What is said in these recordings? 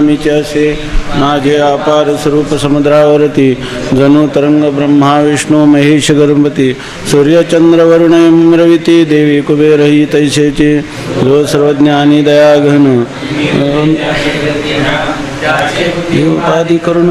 जाणामीच असे माझे अपार स्वरूप समुद्रावरती जणू तरंग ब्रह्मा विष्णू महेश गणपती सूर्यचंद्र वरुण रविती देवी कुबेरही तैसेचे जो सर्वज्ञानी दयाघन उपाधी करुण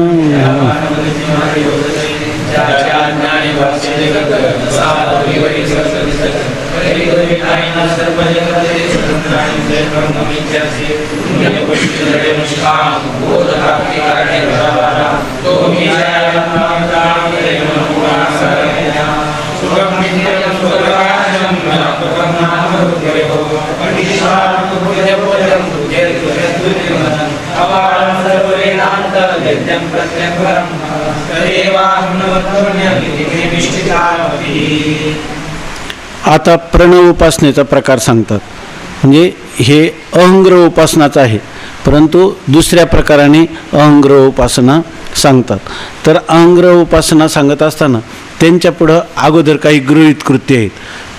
आता प्रणव उपासनेचा प्रकार सांगतात. म्हणजे हे अहंग्रह उपासनाच आहे, परंतु दुसऱ्या प्रकाराने अहंग्रह उपासना सांगतात. तर अहंग्रह उपासना सांगत असताना त्यांच्या पुढं अगोदर काही गृहीत कृत्य आहेत,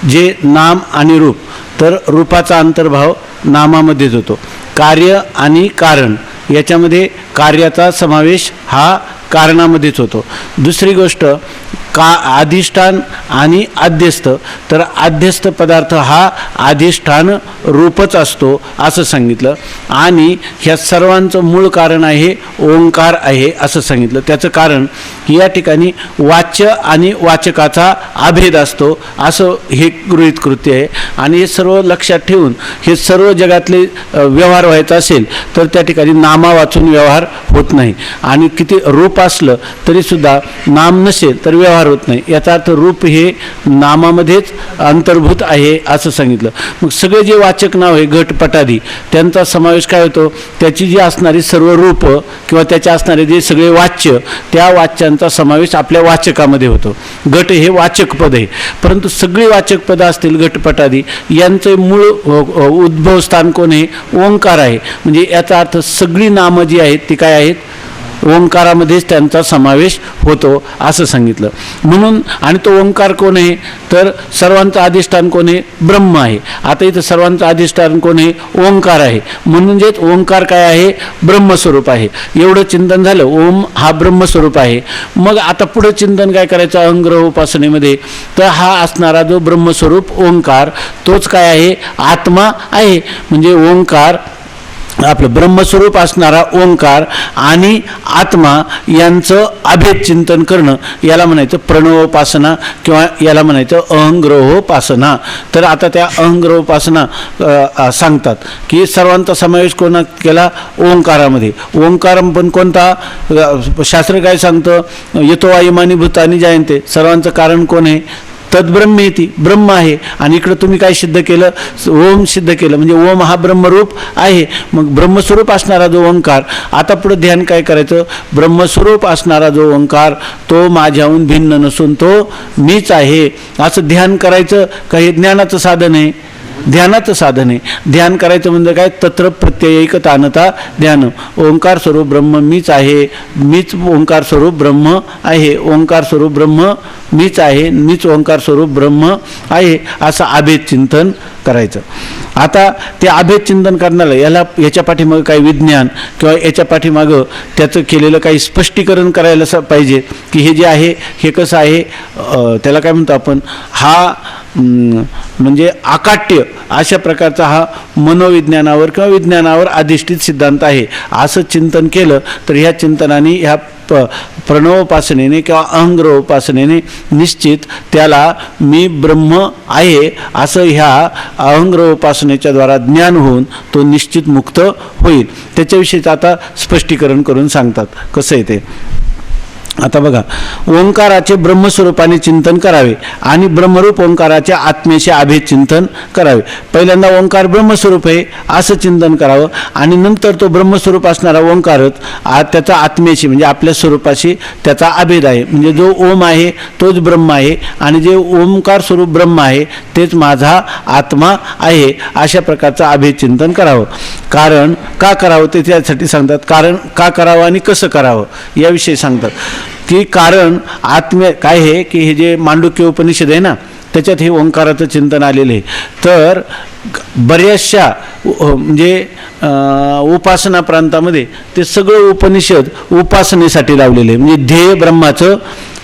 जे नाम आणि रूप. तर रूपाचा अंतर्भाव नामामध्येच होतो. कार्य आणि कारण याच्यामध्ये कार्याचा समावेश हा कारणामध्येच होतो. दुसरी गोष्ट अधिष्ठान आणि आद्यस्थ. तर आद्यस्थ पदार्थ हा अधिष्ठान रूपच असतो असं सांगितलं. आणि ह्या सर्वांचं मूळ कारण आहे ओंकार आहे असं सांगितलं. त्याचं कारण या ठिकाणी वाच्य आणि वाचकाचा अभेद असतो असं हे गृहीत कृत्य आहे. आणि हे सर्व लक्षात ठेवून हे सर्व जगातले व्यवहार व्हायचा असेल तर त्या ठिकाणी नामा वाचून व्यवहार होत नाही. आणि किती रूप असलं तरीसुद्धा नाम नसेल तर व्यवहार होत नाही. याचा अर्थ रूप हे नामामध्येच अंतर्भूत आहे असं सांगितलं. मग सगळे जे वाचक नाव आहे घटपटादी त्यांचा समावेश काय होतो, त्याची जी असणारी सर्व रूप किंवा त्याच्या असणारे जे सगळे वाच्य त्या वाच्यांचा समावेश आपल्या वाचकामध्ये होतो. घट हे वाचक पद आहे, परंतु सगळी वाचक पदं असतील घटपटादी यांचे मूळ उद्भवस्थान कोण आहे, ओंकार आहे. म्हणजे याचा अर्थ सगळी नामं जी आहेत ती काय आहेत, ओंकारामध्येच त्यांचा समावेश होतो असं सांगितलं. म्हणून आणि तो ओंकार कोण आहे, तर सर्वांचं अधिष्ठान कोण आहे, ब्रह्म आहे. आता इथं सर्वांचं अधिष्ठान कोण आहे, ओंकार आहे. म्हणजेच ओंकार काय आहे, ब्रह्मस्वरूप आहे. एवढं चिंतन झालं. ओम हा ब्रह्मस्वरूप आहे. मग आता पुढं चिंतन काय करायचं अहंग्रह उपासनेमध्ये, तर हा असणारा जो ब्रह्मस्वरूप ओंकार तोच काय आहे, आत्मा आहे. म्हणजे ओंकार आपलं ब्रह्मस्वरूप असणारा ओंकार आणि आत्मा यांचं अभेद चिंतन करणं याला म्हणायचं प्रणवोपासना किंवा याला म्हणायचं अहंग्रहोपासना. तर आता त्या अहंग्रहोपासना सांगतात की सर्वांचा समावेश कोणात केला, ओंकारामध्ये. ओंकार पण कोणता, शास्त्र काय सांगतं, यतो वा इमानी भूतानी जायन्ते. सर्वांचं कारण कोण आहे, तद्ब्रह्मेती, ब्रह्म आहे. आणि इकडं तुम्ही काय सिद्ध केलं, ओम सिद्ध केलं. म्हणजे ओम हा ब्रह्मरूप आहे. मग ब्रह्मस्वरूप असणारा जो ओंकार, आता पुढं ध्यान काय करायचं, ब्रह्मस्वरूप असणारा जो ओंकार तो माझ्याहून भिन्न नसून तो मीच आहे असं ध्यान करायचं. काही ज्ञानाचं साधन आहे, ध्यानाचं साधन आहे. ध्यान करायचं म्हणजे काय, तत्र प्रत्ययैकतानता ध्यान. ओंकार स्वरूप ब्रह्म मीच आहे, मीच ओंकार स्वरूप ब्रह्म आहे, ओंकार स्वरूप ब्रह्म मीच आहे, मीच ओंकार स्वरूप ब्रह्म आहे असं अभेद चिंतन करायचं. आता ते अभेद चिंतन करण्याला याच्या पाठीमागं काही विज्ञान किंवा याच्या पाठीमागं त्याचं केलेलं काही स्पष्टीकरण करायला पाहिजे की हे जे आहे हे कसं आहे, त्याला काय म्हणतो आपण, हा म्हणजे आकाट्य अशा प्रकारचा हा मनोविज्ञानावर किंवा विज्ञानावर अधिष्ठित सिद्धांत आहे असं चिंतन केलं तर ह्या चिंतनाने ह्या प्रणवोपासनेने किंवा अहंग्रहोपासनेने निश्चित त्याला मी ब्रह्म आहे असं ह्या अहंग्रहोपासनेच्या द्वारा ज्ञान होऊन तो निश्चित मुक्त होईल. त्याच्याविषयीच आता स्पष्टीकरण करून सांगतात. कसं आहे ते आता बघा. ओंकाराचे ब्रह्मस्वरूपाने चिंतन करावे आणि ब्रह्मरूप ओंकाराच्या आत्म्याचे अभेद चिंतन करावे. पहिल्यांदा ओंकार ब्रह्मस्वरूप आहे असं चिंतन करावं आणि नंतर तो ब्रह्मस्वरूप असणारा ओंकारच त्याचा आत्म्याशी म्हणजे आपल्या स्वरूपाशी त्याचा अभेद आहे. म्हणजे जो ओम आहे तोच ब्रह्म आहे आणि जे ओंकार स्वरूप ब्रह्म आहे तेच माझा आत्मा आहे अशा प्रकारचं अभेद चिंतन करावं. कारण का करावं ते त्यासाठी सांगतात. कारण का करावं आणि कसं करावं याविषयी सांगतात की कारण आत्म्य काय आहे की हे जे मांडुक्य उपनिषद आहे ना त्याच्यात हे ओंकाराचं चिंतन आलेलं आहे. तर बऱ्याचशा म्हणजे उपासना प्रांतामध्ये ते सगळं उपनिषद उपासनेसाठी लावलेले आहे. म्हणजे ध्येय ब्रह्माचं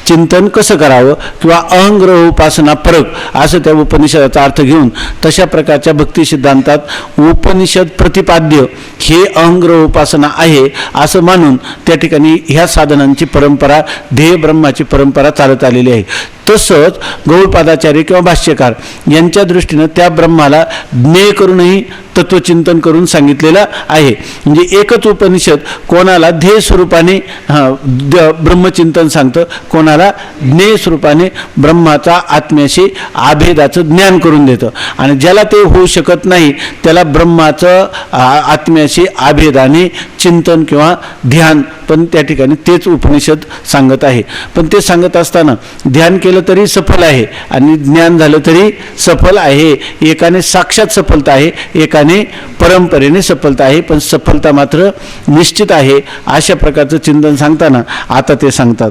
चिंतन कसं करावं किंवा अहंग्रह उपासना परक असं त्या उपनिषदाचा अर्थ घेऊन तशा प्रकारच्या भक्ती सिद्धांतात उपनिषद प्रतिपाद्य हे अहंग्रह उपासना आहे असं मानून त्या ठिकाणी ह्या साधनांची परंपरा ध्येय ब्रह्माची परंपरा चालत आलेली आहे. तसंच गौडपादाचार्य किंवा भाष्यकार यांच्या दृष्टीनं त्या ब्रह्माला ज्ञेय करूनही तत्वचिंतन करून सांगितलेलं आहे. म्हणजे एकच उपनिषद कोणाला ध्येय स्वरूपाने ब्रह्मचिंतन सांगतं, कोणाला ज्ञेय स्वरूपाने ब्रह्माचा आत्म्याशी आभेदाचं ज्ञान करून देतं. आणि ज्याला ते होऊ शकत नाही त्याला ब्रह्माचं आत्म्याशी आभेदाने चिंतन किंवा ध्यान पण त्या ठिकाणी तेच उपनिषद सांगत आहे. पण ते सांगत असताना ध्यान केलं तरी सफल आहे आणि ज्ञान झालं तरी सफल आहे. एकाने साक्षात सफलता आहे, एकाने परंपरेने सफलता आहे, पण सफलता मात्र निश्चित आहे. अशा प्रकारचं चिंतन सांगताना आता ते सांगतात.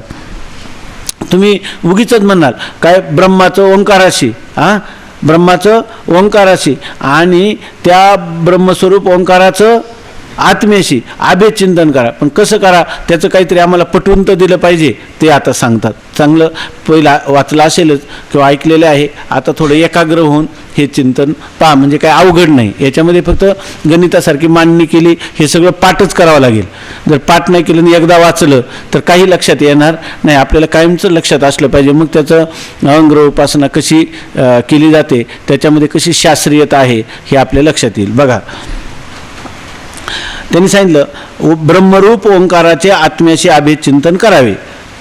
तुम्ही उगीच म्हणाल काय ब्रह्माचं ओंकाराशी ब्रह्माचं ओंकाराशी आणि त्या ब्रह्मस्वरूप ओंकाराचं आत्म्याशी आभेद चिंतन करा. पण कसं करा त्याचं काहीतरी आम्हाला पटवून तर दिलं पाहिजे. ते आता सांगतात. चांगलं पहिला वाचलं असेलच किंवा ऐकलेलं आहे. आता थोडं एकाग्र होऊन हे चिंतन पहा. म्हणजे काय अवघड नाही. याच्यामध्ये फक्त गणितासारखी मांडणी केली, हे सगळं पाठच करावं लागेल. जर पाठ नाही केलं आणि एकदा वाचलं तर काही लक्षात येणार नाही. आपल्याला कायमचं लक्षात असलं पाहिजे. मग त्याचं अहंग्रह उपासना कशी केली जाते, त्याच्यामध्ये कशी शास्त्रीयता आहे हे आपल्या लक्षात येईल. बघा, त्यांनी सांगितलं ब्रह्मरूप ओंकाराचे आत्म्याशी आभेद चिंतन करावे.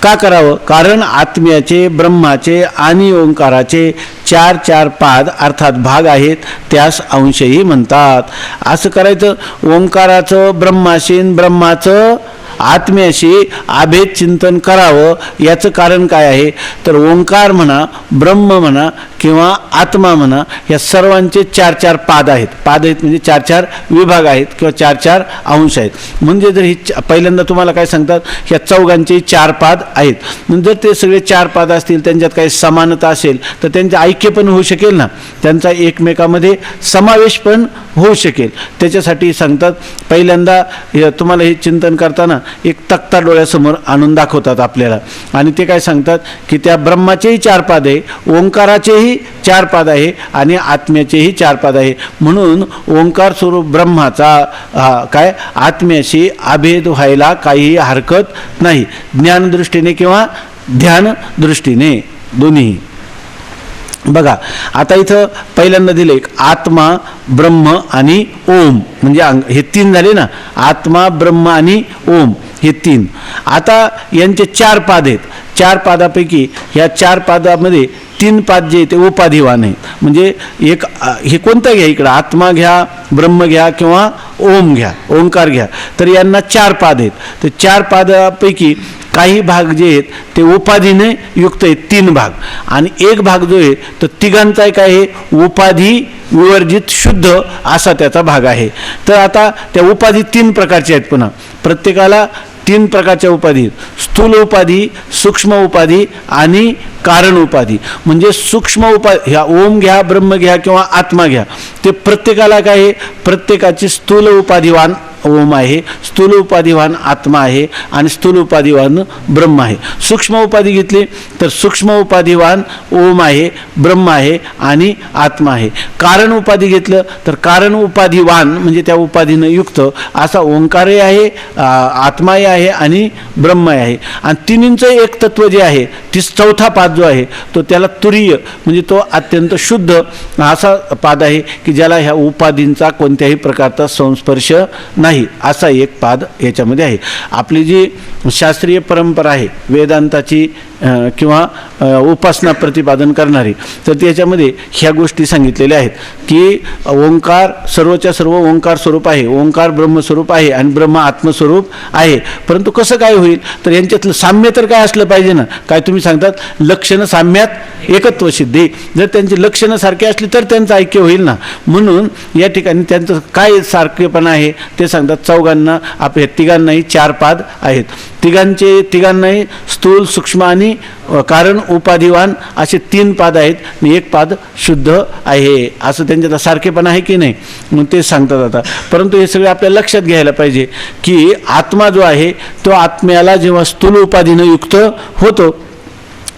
का करावं? कारण आत्म्याचे, ब्रह्माचे आणि ओंकाराचे 4 पाद अर्थात भाग आहेत, त्यास अंशही म्हणतात. असं करायचं. ओंकाराचं ब्रह्माशी, ब्रह्माचं आत्म्याशी आभेद चिंतन करावं. याचं कारण काय आहे तर ओंकार म्हणा, ब्रह्म म्हणा किंवा आत्मा म्हणा, या सर्वांचे 4 पाद आहेत. पाद आहेत म्हणजे 4 विभाग आहेत किंवा 4 अंश आहेत. म्हणजे जर ही पहिल्यांदा तुम्हाला काय सांगतात, ह्या चौघांचे 4 पाद आहेत. म्हणजे जर ते सगळे 4 पाद असतील, त्यांच्यात काही समानता असेल तर त्यांचं ऐक्य पण होऊ शकेल ना, त्यांचा एकमेकामध्ये समावेश पण होऊ शकेल. त्याच्यासाठी सांगतात पहिल्यांदा तुम्हाला हे चिंतन करताना एक तक्ता डोळ्यासमोर आणून दाखवतात आपल्याला. आणि ते काय सांगतात की त्या ब्रह्माचेही 4 पाद आहे, ओंकाराचेही 4 पाद आहे आणि आत्म्याचेही 4 पाद आहे. म्हणून ओंकार स्वरूप ब्रह्माचा काय आत्म्याशी आभेद व्हायला काहीही हरकत नाही, ज्ञानदृष्टीने किंवा ध्यान दृष्टीने दोन्ही. बघा, आता इथं पहिल्यांदा दिले एक आत्मा, ब्रह्म आणि ओम. म्हणजे हे 3 झाले ना, आत्मा, ब्रह्म आणि ओम हे 3. आता यांचे 4 पाद आहेत. 4 पादापैकी ह्या 4 पादामध्ये 3 पाद जे ते उपाधिवान आहेत. म्हणजे एक हे कोणतं घ्या, इकडं आत्मा घ्या, ब्रह्म घ्या किंवा ओम घ्या, ओंकार घ्या, तर यांना 4 पाद आहेत. तर 4 पादापैकी काही भाग जे आहेत ते उपाधीने युक्त आहेत, 3 भाग. आणि एक भाग जो आहे तो तिघांचा एक आहे उपाधी विवर्जित शुद्ध असा त्याचा भाग आहे. तर आता त्या उपाधी 3 प्रकारच्या आहेत. पुन्हा प्रत्येकाला 3 प्रकारच्या उपाधी, स्थूल उपाधी, सूक्ष्म उपाधी आणि कारण उपाधी. म्हणजे सूक्ष्म उपाधी ह्या ओम घ्या, ब्रह्म घ्या किंवा आत्मा घ्या, ते प्रत्येकाला काय आहे, प्रत्येकाची स्थूल उपाधिवान ओम आहे, स्थूल उपाधिवान आत्मा आहे आणि स्थूल उपाधिवान ब्रह्म आहे. सूक्ष्म उपाधी घेतली तर सूक्ष्म उपाधिवान ओम आहे, ब्रह्म आहे आणि आत्मा आहे. कारण उपाधी घेतलं तर कारण उपाधिवान म्हणजे त्या उपाधीनं युक्त असा ओंकारही आहे, आत्माही आहे आणि ब्रह्मही आहे. आणि तिन्हींचं एक तत्व जे आहे, ती 4था पाद जो आहे तो त्याला तुरीय म्हणजे तो अत्यंत शुद्ध असा पाद आहे की ज्याला ह्या उपाधींचा कोणत्याही प्रकारचा संस्पर्श नाही, असा एक पाद याच्यामध्ये आहे. आपली जी शास्त्रीय परंपरा आहे वेदांताची किंवा उपासना प्रतिपादन करणारी, तर त्याच्यामध्ये ह्या गोष्टी सांगितलेल्या आहेत की ओंकार सर्वच्या सर्व ओंकार स्वरूप आहे, ओंकार ब्रह्मस्वरूप आहे आणि ब्रह्म आत्मस्वरूप आहे. परंतु कसं काय होईल तर यांच्यातलं साम्य तर काय असलं पाहिजे ना. काय तुम्ही सांगतात लक्षणं साम्यात एकत्व सिद्धी. जर त्यांची लक्षणं सारखी असली तर त्यांचं ऐक्य होईल ना. म्हणून या ठिकाणी त्यांचं काय सारखेपणा आहे ते सांगतात. चौघांना आपल्या तिघांनाही 4 पाद आहेत. तिघांनाही स्थूल, सूक्ष्म आणि आणि कारण उपाधिवान असे 3 पाद आहेत आणि 1 पाद शुद्ध आहे, असं त्यांच्यात सारखेपण आहे की नाही, मग ते सांगतात आता. परंतु हे सगळे आपल्याला लक्षात घ्यायला पाहिजे की आत्मा जो आहे तो आत्म्याला जेव्हा स्थूल उपाधीनं युक्त होतो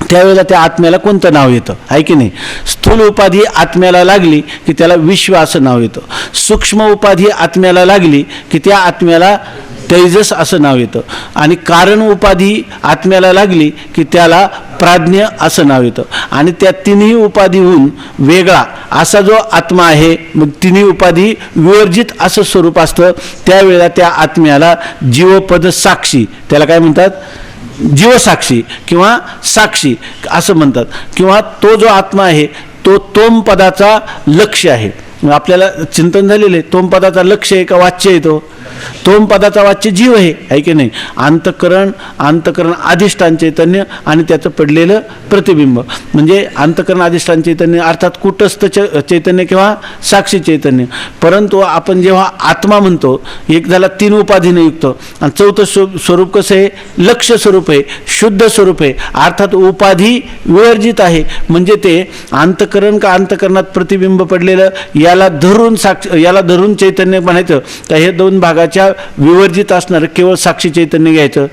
त्यावेळेला त्या आत्म्याला कोणतं नाव येतं आहे की नाही. स्थूल उपाधी आत्म्याला लागली की त्याला विश्व असं नाव येतं. सूक्ष्म उपाधी आत्म्याला लागली की त्या आत्म्याला तेजस असं नाव येतं. आणि कारण उपाधी आत्म्याला लागली की त्याला प्राज्ञ असं नाव येतं. आणि त्या तिन्ही उपाधीहून वेगळा असा जो आत्मा आहे, मग तिन्ही उपाधी विवर्जित असं स्वरूप असतं, त्यावेळेला त्या आत्म्याला जीवपद साक्षी, त्याला काय म्हणतात, जीवसाक्षी किंवा साक्षी असं म्हणतात. किंवा तो जो आत्मा आहे तो तोम पदाचा लक्ष्य आहे. आपल्याला चिंतन झालेलं आहे, तोम पदाचा लक्ष्य आहे का वाच्य आहे, तो तोम पदाचा वाच्य जीव आहे की नाही. अंतकरण अधिष्ठान चैतन्य आणि त्याचं पडलेलं प्रतिबिंब, म्हणजे अंतकरण अधिष्ठान चैतन्य अर्थात कुटस्थ चैतन्य किंवा साक्षी चैतन्य. परंतु आपण जेव्हा आत्मा म्हणतो, एक झाला 3 उपाधीने युक्त, आणि चौथं स्वरूप कसं आहे, लक्ष्य स्वरूप आहे, शुद्ध स्वरूप आहे, अर्थात उपाधी विवर्जित आहे. म्हणजे ते अंतकरण का अंतकरणात प्रतिबिंब पडलेलं याला धरून चैतन्य म्हणायचं तर हे 2 भागाच्या विवर्जित असणारं केवळ साक्षी चैतन्य घ्यायचं.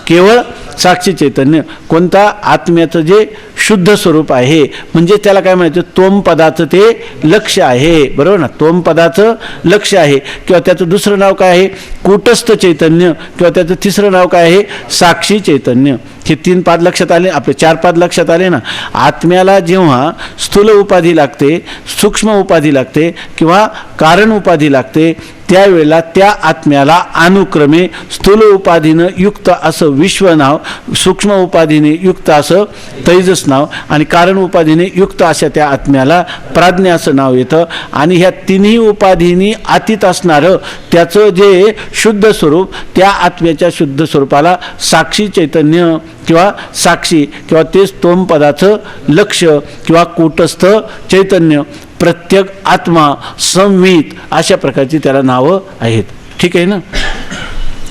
केवळ साक्षी चैतन्य कोणता, आत्म्याचं जे शुद्ध स्वरूप आहे, म्हणजे त्याला काय म्हणायचं, तोम पदाचं ते लक्ष्य आहे, बरोबर ना. तोम पदाचं लक्ष्य आहे, किंवा त्याचं दुसरं नाव काय आहे, कूटस्थ चैतन्य, किंवा त्याचं तिसरं नाव काय आहे, साक्षी चैतन्य. हे 3 पाद लक्षात आले, आपले 4 पाद लक्षात आले ना. आत्म्याला जेव्हा स्थूल उपाधी लागते, सूक्ष्म उपाधी लागते किंवा कारण उपाधी लागते, त्यावेळेला त्या आत्म्याला अनुक्रमे स्थूल उपाधीनं युक्त असं विश्व नाव, सूक्ष्म उपाधीने युक्त असं तैजस नाव, आणि कारण उपाधीने युक्त अशा त्या आत्म्याला प्राज्ञ असं नाव येतं. आणि ह्या तिन्ही उपाधींनी अतीत असणारं त्याचं जे शुद्ध स्वरूप, त्या आत्म्याच्या शुद्ध स्वरूपाला साक्षी चैतन्य किंवा साक्षी किंवा तेच तोम पदाचं लक्ष्य किंवा कूटस्थ चैतन्य, प्रत्येक आत्मा, संवित अशा प्रकारची त्याला नावं आहेत. ठीक आहे ना.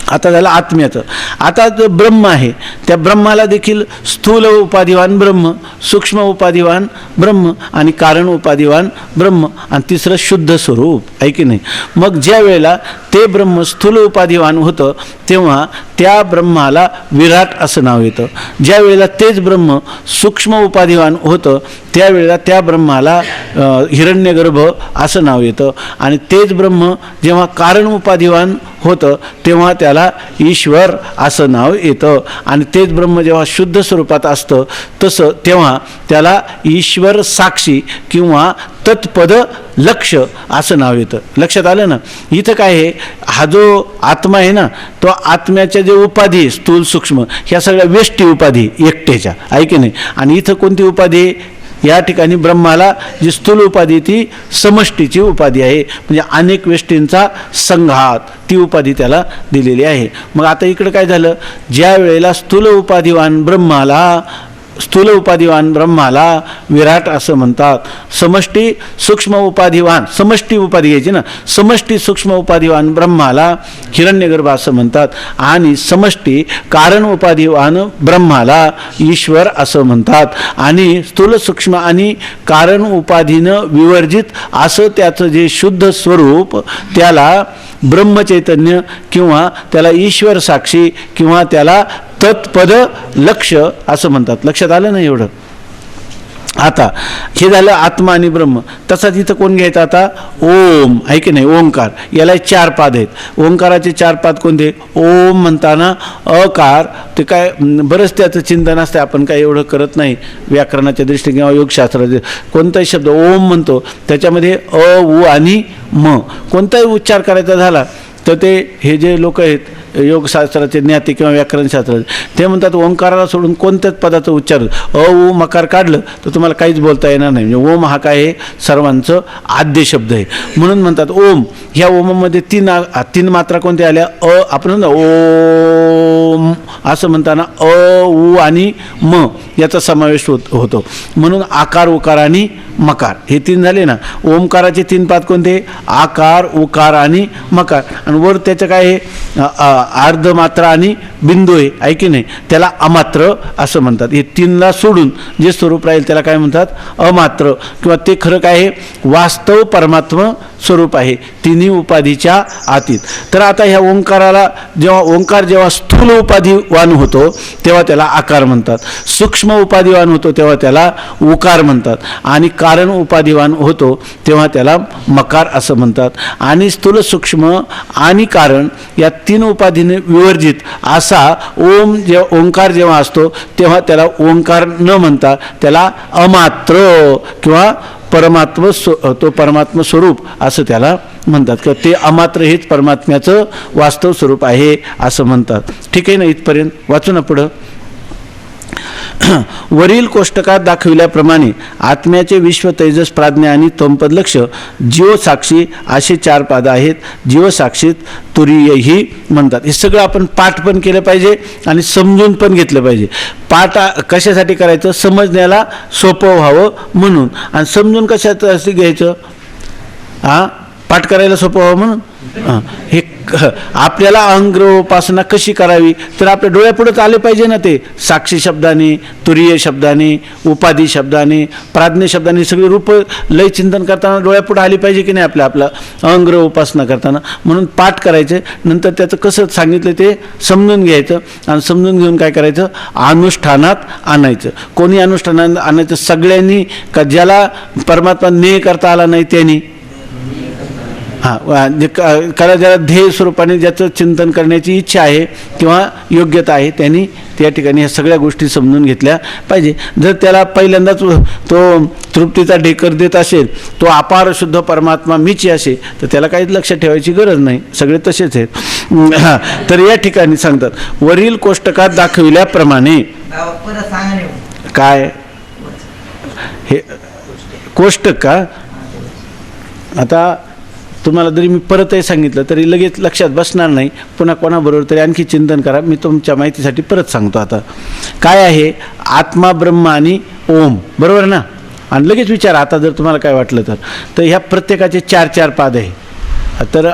आता झालं आत्म्याचं. आता जो ब्रह्म आहे त्या ब्रह्माला देखील स्थूल उपाधिवान ब्रह्म, सूक्ष्म उपाधिवान ब्रह्म आणि कारण उपाधिवान ब्रह्म, आणि तिसरं शुद्ध स्वरूप आहे की नाही. मग ज्या वेळेला ते ब्रह्म स्थूल उपाधिवान होतं तेव्हा त्या ब्रह्माला विराट असं नाव येतं. ज्या वेळेला तेच ब्रह्म सूक्ष्म उपाधिवान होतं त्यावेळेला त्या ब्रह्माला हिरण्यगर्भ असं नाव येतं. आणि तेच ब्रह्म जेव्हा कारण उपाधिवान होतं तेव्हा त्याला ईश्वर असं नाव येतं. आणि तेच ब्रह्म जेव्हा शुद्ध स्वरूपात असतं तसं तेव्हा त्याला ईश्वर साक्षी किंवा तत्पद लक्ष्य असं नाव येतं. लक्षात आलं ना. इथं काय आहे, हा जो आत्मा आहे ना, तो आत्म्याच्या जे उपाधी स्थूल सूक्ष्म ह्या सगळ्या वेष्टी उपाधी एकटेच्या आहे की नाही. आणि इथं कोणती उपाधी, या ठिकाणी ब्रह्माला जी स्थूल उपाधी ती समष्टीची उपाधी आहे, म्हणजे अनेक वेष्टींचा संघात, ती उपाधी त्याला दिलेली आहे. मग आता इकडं काय झालं, ज्या वेळेला स्थूल उपाधिवान ब्रह्माला विराट असं म्हणतात, समष्टी सूक्ष्म उपाधिवान, समष्टी उपाधी घ्यायची ना, समष्टी सूक्ष्म उपाधिवान ब्रह्माला हिरण्यगर्भ असं म्हणतात, आणि समष्टी कारण उपाधिवान ब्रह्माला ईश्वर असं म्हणतात. आणि स्थूल सूक्ष्म आणि कारण उपाधीनं विवर्जित असं त्याचं जे शुद्ध स्वरूप त्याला ब्रह्मचैतन्य किंवा त्याला ईश्वर साक्षी किंवा त्याला तत्पद लक्ष्य असं म्हणतात. लक्षात आलं ना एवढं. आता हे झालं आत्मा आणि ब्रह्म. तसाच इथं कोण घ्यायचं आता, ओम आहे की नाही, ओंकार. याला 4 पाद आहेत. ओंकाराचे 4 पाद कोणते, ओम म्हणताना अकार, ते काय बरंच त्याचं चिंतन असतं, आपण काय एवढं करत नाही व्याकरणाच्या दृष्टीने किंवा योगशास्त्राचे. कोणताही शब्द ओम म्हणतो त्याच्यामध्ये अ, उ आणि म कोणताही उच्चार करायचा झाला तर ते हे जे लोक आहेत योगशास्त्राचे ज्ञाते किंवा व्याकरणशास्त्राचे, ते म्हणतात ओंकाराला सोडून कोणत्याच पदाचा उच्चार, अ उ मकार काढलं तर तुम्हाला काहीच बोलता येणार नाही. म्हणजे ओम हा काय आहे, सर्वांचं आद्य शब्द आहे. म्हणून म्हणतात ओम. ह्या ओममध्ये 3 मात्रा कोणत्या आल्या, आपण म्हणतो ओम असं म्हणताना अ, उ आणि म याचा समावेश होतो. म्हणून आकार, उकार आणि मकार हे 3 झाले ना. ओमकाराचे 3 पाद कोणते, आकार, उकार आणि मकार. आणि वर त्याचं काय आहे, अर्ध मात्रा आणि बिंदू आहे की नाही, त्याला अमात्र असं म्हणतात. हे तीनला सोडून जे स्वरूप राहील त्याला काय म्हणतात, अमात्र, किंवा ते खरं काय आहे, वास्तव परमात्म स्वरूप आहे तिन्ही उपाधीच्या आतीत. तर आता ह्या ओंकाराला जेव्हा स्थूल उपाधिवान होतो तेव्हा त्याला आकार म्हणतात, सूक्ष्म उपाधिवान होतो तेव्हा त्याला उकार म्हणतात, आणि कारण उपाधिवान होतो तेव्हा त्याला मकार असं म्हणतात. आणि स्थूल, सूक्ष्म आणि कारण या तीन उपाधीने विवर्जित असा ओंकार जेव्हा असतो तेव्हा त्याला ओंकार न म्हणता त्याला अमात्र किंवा परमात्म स्वरूप असं त्याला म्हणतात, किंवा ते अमात्र हेच परमात्म्याचं वास्तव स्वरूप आहे असं म्हणतात. ठीक आहे ना, इथपर्यंत वाचू ना पुढं. वरील कोष्टकात दाखविल्याप्रमाणे आत्म्याचे विश्व, तेजस, प्राज्ञा आणि तोमपद लक्ष, जीवसाक्षी असे 4 पाद आहेत. जीवसाक्षीत तुरीयही म्हणतात. हे सगळं आपण पाठ पण केलं पाहिजे आणि समजून पण घेतलं पाहिजे. पाठ कशासाठी करायचं, समजण्याला सोपं व्हावं म्हणून, आणि समजून कशासाठी घ्यायचं, पाठ करायला सोपं व्हावं म्हणून. हे आपल्याला अहंग्रहोपासना कशी करावी, तर आपल्या डोळ्यापुढेच आले पाहिजे ना. ते साक्षी शब्दाने, तुरीय शब्दाने, उपाधी शब्दाने, प्राज्ञ शब्दाने सगळे रूप लय चिंतन करताना डोळ्यापुढे आली पाहिजे की नाही आपल्या अहंग्रह उपासना करताना. म्हणून पाठ करायचे, नंतर त्याचं कसं सांगितलं ते समजून घ्यायचं, आणि समजून घेऊन काय करायचं, अनुष्ठानात आणायचं. कोणी अनुष्ठानात आणायचं, सगळ्यांनी का ज्याला परमात्मा नेय करता आला नाही त्यांनी, कारण ज्याला ध्येय स्वरूपाने ज्याचं चिंतन करण्याची इच्छा आहे किंवा योग्यता आहे त्यांनी त्या ठिकाणी ह्या सगळ्या गोष्टी समजून घेतल्या पाहिजे. जर त्याला पहिल्यांदाच तो तृप्तीचा ढेकर देत असेल, तो अपार शुद्ध परमात्मा मीची असेल, तर त्याला काहीच लक्षात ठेवायची गरज नाही, सगळे तसेच आहेत. तर या ठिकाणी सांगतात, वरील कोष्टकात दाखविल्याप्रमाणे काय हे कोष्टक का, आता तुम्हाला जरी मी परतही सांगितलं तरी लगेच लक्षात बसणार नाही. पुन्हा कोणाबरोबर तरी आणखी चिंतन करा. मी तुमच्या माहितीसाठी परत सांगतो. आता काय आहे, आत्मा, ब्रह्म आणि ओम, बरोबर ना. आणि लगेच विचारा आता जर तुम्हाला काय वाटलं तर ह्या प्रत्येकाचे 4 पाद आहे. तर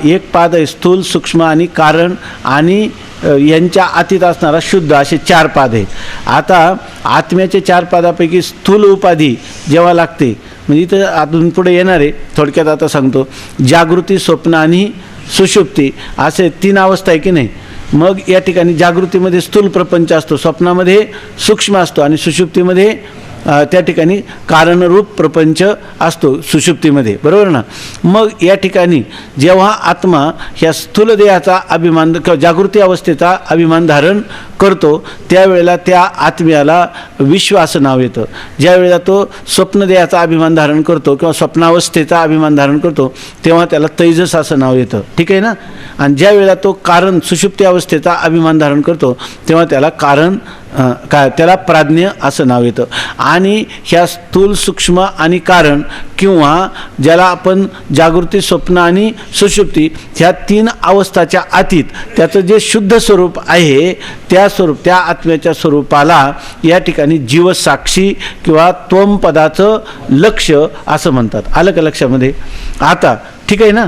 एक पाद आहे स्थूल, सूक्ष्म आणि कारण, आणि यांच्या आतीत असणारा शुद्ध, असे 4 पाद आहेत. आता आत्म्याचे 4 पादापैकी स्थूल उपाधी जेव्हा लागते, म्हणजे इथं आतून पुढे येणार आहे, थोडक्यात आता सांगतो. जागृती, स्वप्न आणि सुषुप्ती असे 3 अवस्था आहे की नाही. मग या ठिकाणी जागृतीमध्ये स्थूल प्रपंच असतो, स्वप्नामध्ये सूक्ष्म असतो, आणि सुषुप्तीमध्ये त्या ठिकाणी कारणरूप प्रपंच असतो सुषुप्तीमध्ये, बरोबर ना. मग या ठिकाणी जेव्हा आत्मा ह्या स्थूल देहाचा अभिमान किंवा जागृती अवस्थेचा अभिमान धारण करतो त्यावेळेला त्या आत्म्याला विश्व असं नाव येतं. ज्या वेळेला तो स्वप्नदेहाचा अभिमान धारण करतो किंवा स्वप्नावस्थेचा अभिमान धारण करतो तेव्हा त्याला तेजस असं नाव येतं, ठीक आहे ना. आणि ज्या वेळेला तो कारण सुषुप्ती अवस्थेचा अभिमान धारण करतो तेव्हा त्याला कारण त्याला प्राज्ञ असं नाव येतं. आणि ह्या स्थूल, सूक्ष्म आणि कारण किंवा ज्याला आपण जागृती, स्वप्न आणि सुषुप्ती ह्या 3 अवस्थाच्या आतीत त्याचं जे शुद्ध स्वरूप आहे त्या आत्म्याच्या स्वरूपाला या ठिकाणी जीवसाक्षी किंवा त्वम पदाचं लक्ष असं म्हणतात. आलं का लक्षामध्ये आता, ठीक आहे ना.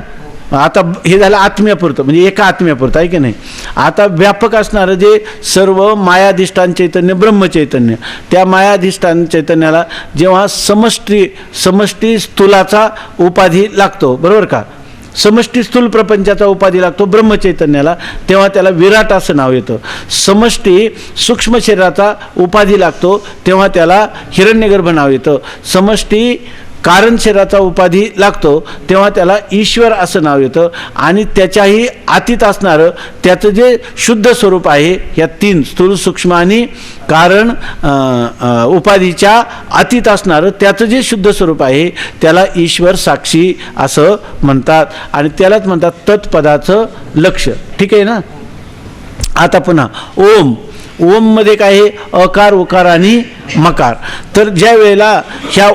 आता हे झालं आत्म्यापुरतं, म्हणजे एका आत्म्यापुरतं आहे की नाही. आता व्यापक असणारं जे सर्व मायाधिष्ठान चैतन्य, ब्रह्मचैतन्य, त्या मायाधिष्ठान चैतन्याला जेव्हा समष्टी स्थूलाचा उपाधी लागतो, बरोबर का, समष्टी स्थूल प्रपंचाचा उपाधी लागतो ब्रह्मचैतन्याला, तेव्हा त्याला विराट असं नाव येतं. समष्टी सूक्ष्म शरीराचा उपाधी लागतो तेव्हा त्याला हिरण्यगर्भ नाव येतं. समष्टी कारण शरीराचा उपाधी लागतो तेव्हा त्याला ईश्वर असं नाव येतं. आणि त्याच्याही आतीत असणारं त्याचं जे शुद्ध स्वरूप आहे, या 3 स्थूल, सूक्ष्म आणि कारण उपाधीच्या आतीत असणारं त्याचं जे शुद्ध स्वरूप आहे त्याला ईश्वर साक्षी असं म्हणतात. आणि त्यालाच म्हणतात तत्पदाचं लक्ष, ठीक आहे ना. आता पुन्हा ओम मध्ये काय आहे, अकार, उकार आणि मकार. तर ज्या वेळेला ह्या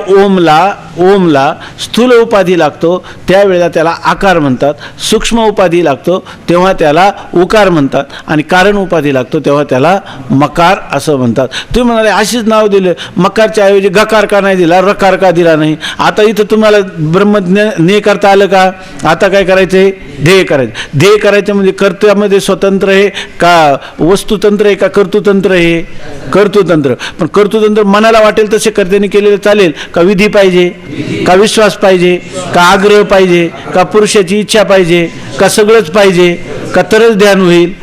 ओमला स्थूल उपाधी लागतो त्यावेळेला त्याला आकार म्हणतात, सूक्ष्म उपाधी लागतो तेव्हा त्याला उकार म्हणतात, आणि कारण उपाधी लागतो तेव्हा त्याला मकार असं म्हणतात. तुम्ही म्हणाले अशीच नाव दिले, मकारच्या ऐवजी गकार का नाही दिला, रकार का दिला नाही? आता इथं तुम्हाला ब्रह्मज्ञ करता आलं का? आता काय करायचं आहे? ध्येय करायचं. ध्येय करायचं म्हणजे कर्त्यामध्ये स्वतंत्र आहे का वस्तुतंत्र आहे का कर्तृतंत्र आहे? कर्तृतंत्र. पण कर्तृतंत्र मनाला वाटेल तसे कर्त्याने केलेले चालेल का? विधी पाहिजे का? विश्वास पाहिजे का? आग्रह पाहिजे का? पुरुषाची इच्छा पाहिजे का? सगळंच पाहिजे का? तरच ध्यान होईल,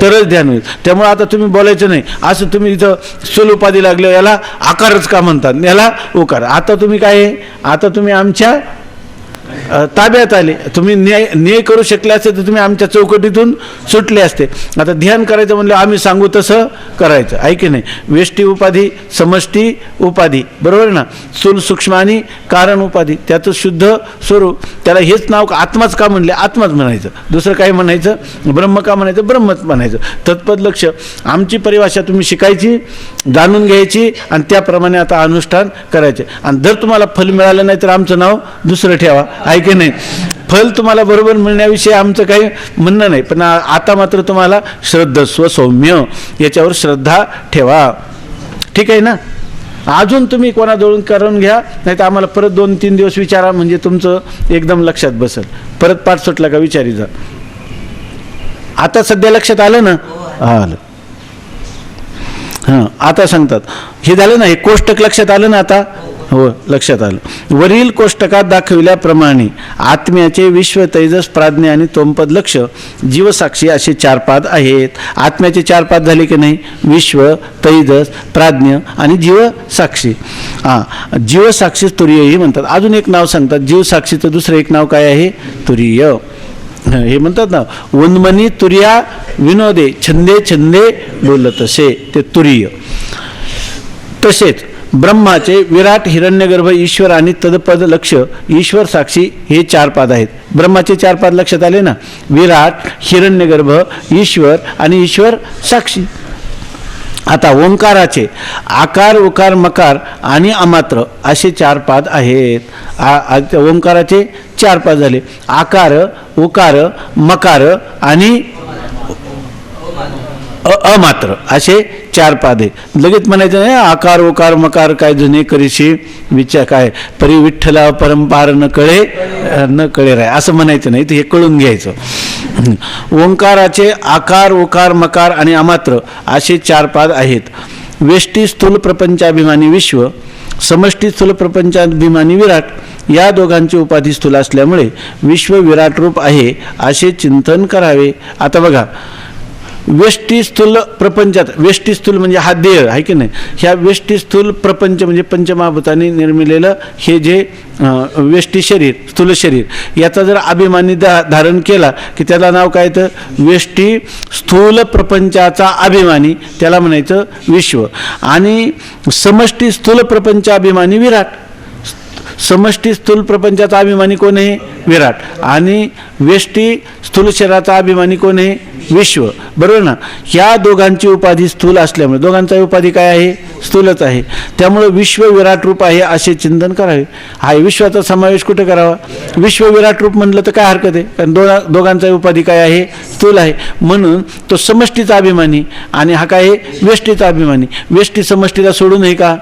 तरच ध्यान होईल. त्यामुळे आता तुम्ही बोलायचं नाही असं तुम्ही इथं स्थूल उपाधी लागलं याला आकारच का म्हणतात, याला उकार. आता तुम्ही काय आहे? आता तुम्ही आमच्या ताब्यात आले. तुम्ही न्याय करू शकले असते तर तुम्ही आमच्या चौकटीतून सुटले असते. आता ध्यान करायचं म्हणलं आम्ही सांगू तसं करायचं, आहे की नाही? वेष्टी उपाधी, समष्टी उपाधी, बरोबर ना? स्थूल सूक्ष्म आणि कारण उपाधी, त्याचं शुद्ध स्वरूप. त्याला हेच नाव आत्माच का म्हणले? आत्माच म्हणायचं. दुसरं काय म्हणायचं? ब्रह्म का म्हणायचं? ब्रह्मच म्हणायचं. तत्पद लक्ष. आमची परिभाषा तुम्ही शिकायची, जाणून घ्यायची आणि त्याप्रमाणे आता अनुष्ठान करायचे. आणि जर तुम्हाला फल मिळालं नाही तर आमचं नाव दुसरं ठेवा, आहे की नाही? फल तुम्हाला बरोबर मिळण्याविषयी आमचं काही म्हणणं नाही, पण आता मात्र तुम्हाला श्रद्धस्व सौम्य याच्यावर श्रद्धा ठेवा, ठीक आहे ना? अजून तुम्ही कोणाजवळून करून घ्या, नाही तर आम्हाला परत 2-3 दिवस विचारा, म्हणजे तुमचं एकदम लक्षात बसेल. परत पाठ सुटला का विचारी जा. आता सध्या लक्षात आलं ना? आलं. हां, आता सांगतात हे झालं ना, हे कोष्टक लक्षात आलं ना? आता हो, लक्षात आलं. वरील कोष्टकात दाखविल्याप्रमाणे आत्म्याचे विश्व, तैजस, प्राज्ञा आणि तोमपद लक्ष, जीवसाक्षी असे 4 पाद आहेत. आत्म्याचे 4 पाद झाले की नाही? विश्व, तैजस, प्राज्ञ आणि जीवसाक्षी. जीवसाक्षी तुरीयही म्हणतात. अजून एक नाव सांगतात जीवसाक्षीचं, दुसरं एक नाव काय आहे? तुरीय. हे म्हणतात ना, उन्मनी तुर्या विनोदे, छंदे छंदे बोलतसे, ते तुरीय. तसेच ब्रह्माचे विराट, हिरण्यगर्भ, ईश्वर आणि तदपद लक्ष, ईश्वर साक्षी हे 4 पाद आहेत. ब्रह्माचे 4 पाद लक्षात आले ना? विराट, हिरण्यगर्भ, ईश्वर आणि ईश्वर साक्षी. आता ओंकाराचे आकार, उकार, मकार आणि अमात्र असे 4 पाद आहेत. ओंकाराचे 4 पाद झाले. आकार, उकार, मकार आणि अमात्र असे 4 पाद आहे. लगेच म्हणायचं नाही आकार, उकार, मकार काय जुने करीशी विचार काय परी विठ्ठला परंपार न कळे राय, असं म्हणायचं नाही, तर हे कळून घ्यायचं. ओंकाराचे आकार, उकार, मकार आणि अमात्र असे 4 पाद आहेत. वेष्टी स्थूल प्रपंचाभिमानी विश्व, समष्टी स्थूल प्रपंचाभिमानी विराट या दोघांची उपाधी स्थूल असल्यामुळे विश्व विराट रूप आहे असे चिंतन करावे. आता बघा, वेष्टी स्थूल प्रपंचात, वेष्टी स्थूल म्हणजे हा देह आहे की नाही, ह्या वेष्टी स्थूल प्रपंच म्हणजे पंचमहाभूतांनी निर्मिलेलं हे जे वेष्टी शरीर, स्थूल शरीर, याचा जर अभिमानी धारण केला की त्याला नाव काय तर वेष्टी स्थूल प्रपंचाचा अभिमानी, त्याला म्हणायचं विश्व. आणि समष्टी स्थूल प्रपंचाभिमानी विराट, समष्टी स्थूल प्रपंचाचा अभिमानी कोण आहे? विराट. आणि वेष्टी स्थूल शरीराचा अभिमानी कोण आहे? विश्व, बरोबर ना? ह्या दोघांची उपाधी स्थूल असल्यामुळे, दोघांचा उपाधी काय आहे? स्थूलच आहे. त्यामुळे विश्व विराट रूप आहे असे चिंतन करावे. हा विश्वाचा समावेश कुठे करावा? विश्व विराट रूप म्हटलं तर काय हरकत आहे? कारण दोघांचा उपाधी काय आहे? स्थूल आहे. म्हणून तो समष्टीचा अभिमानी आणि हा काय आहे? वेष्टीचा अभिमानी. वेष्टी समष्टीला सोडून आहे का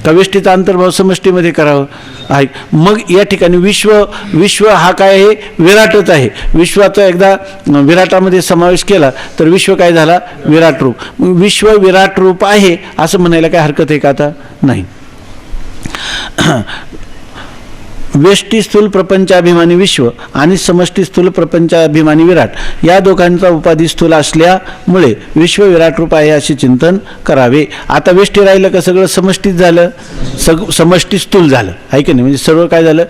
वेष्टीचा अंतर्भाव समष्टीमध्ये करावं आहे. मग या ठिकाणी विश्व हा काय आहे? विराटच आहे. विश्वाचा एकदा विराटामध्ये समावेश केला तर विश्व काय झाला? विराट रूप. विश्व विराट रूप आहे असं म्हणायला काय हरकत आहे का? आता नाही. वेष्टी स्थूल प्रपंचाभिमानी विश्व आणि समष्टी स्थूल प्रपंचाभिमानी विराट या दोघांचा उपाधी स्थूल असल्यामुळे विश्व विराट रूप आहे असे चिंतन करावे. आता वेष्टी राहिलं का सगळं समष्टीत झालं, समष्टी स्थूल झालं आहे की नाही? म्हणजे सर्व काय झालं?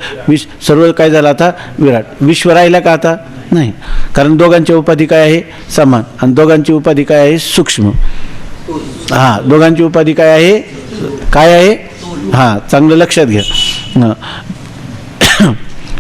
सर्व काय झालं आता? विराट. विश्व राहिला का? आता नाही, कारण दोघांची उपाधी काय आहे? समान. आणि दोघांची उपाधी काय आहे? सूक्ष्म. हां, दोघांची उपाधी काय आहे? काय आहे? हां, चांगलं लक्षात घ्या.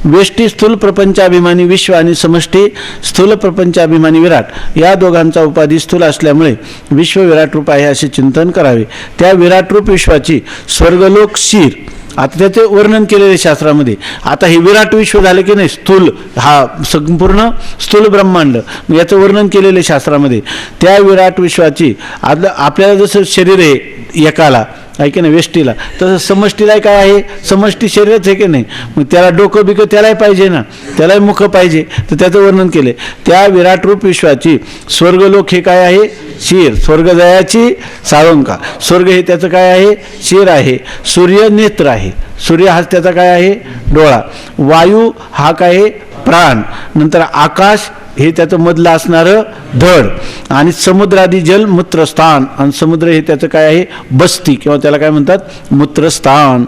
व्यष्टी स्थूल प्रपंचाभिमानी विश्व आणि समष्टी स्थूल प्रपंचाभिमानी विराट या दोघांचा उपाधी स्थूल असल्यामुळे विश्व विराट रूप आहे असे चिंतन करावे. त्या विराट रूप विश्वाची स्वर्गलोक शीर, आता त्याचे वर्णन केलेले शास्त्रामध्ये. आता हे विराट विश्व झालं की नाही, स्थूल हा संपूर्ण स्थूल ब्रह्मांड, याचं वर्णन केलेले शास्त्रामध्ये. त्या विराट विश्वाची आपल्याला जसं शरीर आहे एकाला आहे की नाही व्यष्टीला, तसं समष्टीला काय आहे, समष्टी शरीरच आहे की नाही. मग त्याला डोकं बिकं त्यालाही पाहिजे ना, त्यालाही मुख पाहिजे, तर त्याचं वर्णन केले. त्या विराट रूप विश्वाची स्वर्गलोक हे काय आहे, शीर, स्वर्ग जयाची साळुंका. स्वर्ग हे त्याचं काय आहे, शीर आहे. सूर्य नेत्र आहे, सूर्य हा त्याचा काय आहे, डोळा. वायू हा काय आहे, प्राण. नंतर आकाश हे त्याचं मधलं असणारं धड. आणि समुद्रादी जल मूत्रस्थान, आणि समुद्र हे त्याचं काय आहे, बस्ती किंवा त्याला काय म्हणतात, मूत्रस्थान.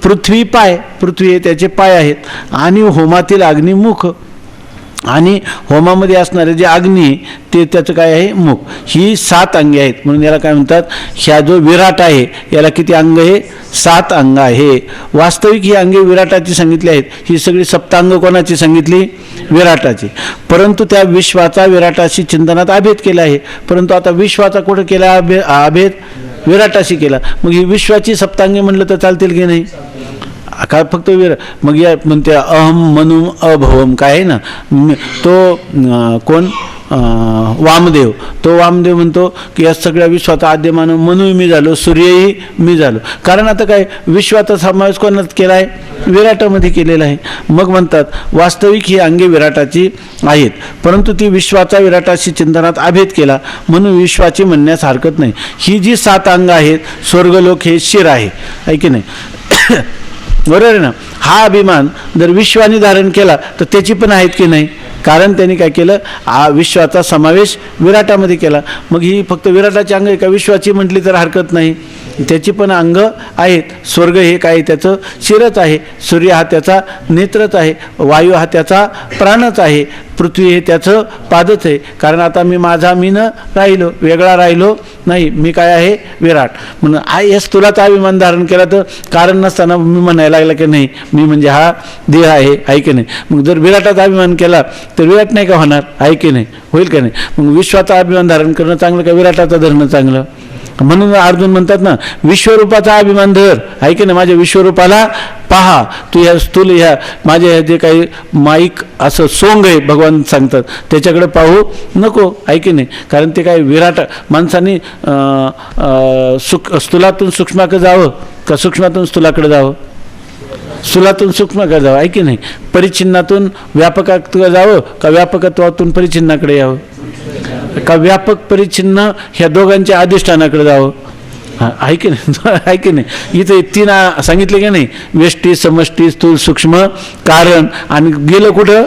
पृथ्वी पाय, पृथ्वी हे त्याचे पाय आहेत. आणि होमातील अग्निमुख, आणि होमामध्ये असणारे जे अग्नी ते त्याचं काय आहे, मुख. ही 7 अंगे आहेत. म्हणून याला काय म्हणतात, ह्या जो विराट आहे याला किती अंग आहे, 7 अंग आहे. वास्तविक ही अंगे विराटाची सांगितली आहेत. ही सगळी सप्तांग कोणाची सांगितली, विराटाची. परंतु त्या विश्वाचा विराटाशी चिंतनात अभेद केला आहे. परंतु आता विश्वाचा कुठं केला अभेद, विराटाशी केला. मग ही विश्वाची सप्तांगे म्हणलं तर चालतील की नाही, का फक्त मग या म्हणते अहम मनु अभवम काय आहे ना, तो कोण वामदेव, तो वामदेव म्हणतो की या सगळ्या विश्वाचा आद्यमान मनु मी झालो, सूर्यही मी झालो. कारण आता काय विश्वाचा समावेश कोणात केला आहे, विराटामध्ये केलेला आहे. मग म्हणतात वास्तविक ही अंगे विराटाची आहेत, परंतु ती विश्वाचा विराटाशी चिंतनात अभेद केला म्हणून विश्वाची म्हणण्यास हरकत नाही. ही जी 7 अंग आहेत, स्वर्गलोक हे शिर आहे की नाही, बरोबर आहे ना. हा अभिमान जर विश्वाने धारण केला तर त्याची पण आहेत की नाही, कारण त्यांनी काय केलं, विश्वाचा समावेश विराटामध्ये केला. मग ही फक्त विराटाची अंग आहे का, विश्वाची म्हटली तर हरकत नाही, त्याची पण अंग आहेत. स्वर्ग हे काय त्याचं शिरच आहे, सूर्य हा त्याचा नेत्रच आहे, वायू हा त्याचा प्राणच आहे, पृथ्वी हे त्याचं पादच आहे. कारण आता मी माझा मी न राहिलो, वेगळा राहिलो नाही, मी काय आहे, विराट. म्हणून या स्थूलाचा अभिमान धारण केला तर कारण नसताना मी म्हणायला लागला की नाही मी म्हणजे हा देह आहे की नाही. मग जर विराटाचा अभिमान केला तर विराट नाही का होणार, आहे की नाही, होईल का नाही. मग विश्वाचा अभिमान धारण करणं चांगलं का विराटाचं धरणं चांगलं. म्हणून अर्जुन म्हणतात ना, विश्वरूपाचा अभिमान धर, आहे की नाही, माझ्या विश्वरूपाला पहा. तू ह्या स्थूल ह्या माझ्या जे काही माईक असं सोंग आहे भगवान सांगतात त्याच्याकडे पाहू नको, आहे की नाही. कारण ते काय विराट माणसाने स्थूलातून सूक्ष्माकडे जावं का सूक्ष्मातून स्थूलाकडे जावं, स्थूलातून सूक्ष्माकडे जावं, आहे की नाही. परिच्छिन्नातून व्यापकाकडे जावं का व्यापकत्वातून परिच्छिन्नाकडे यावं, का व्यापक परिच्छिन्न ह्या दोघांच्या अधिष्ठानाकडे जावं, आहे की नाही, आहे की नाही. इथे 3 सांगितले की नाही, व्यष्टी समष्टी स्थूल सूक्ष्म कारण, आणि गेलं कुठं,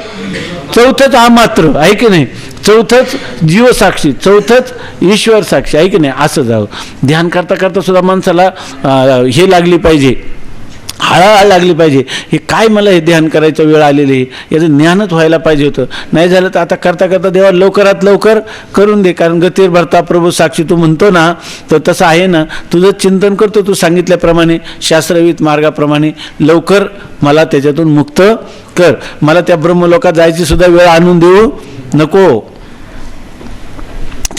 चौथंच हा मात्र, आहे की नाही, चौथंच जीवसाक्षी, चौथंच ईश्वर साक्षी, आहे की नाही. असं जावं. ध्यान करता करता सुद्धा माणसाला हे लागली पाहिजे, हळहळ लागली पाहिजे. हे काय मला हे ध्यान करायचं वेळ आलेली आहे, याचं ज्ञानच व्हायला पाहिजे होतं. नाही झालं तर आता करता करता देवा लवकरात लवकर करून दे. कारण गतीर भरता प्रभू साक्षी तू म्हणतो ना, तर तसं आहे ना, तुझं चिंतन करतो तू सांगितल्याप्रमाणे शास्त्रवित मार्गाप्रमाणे, लवकर मला त्याच्यातून मुक्त कर. मला त्या ब्रह्मलोकात जायची सुद्धा वेळ आणून देऊ नको,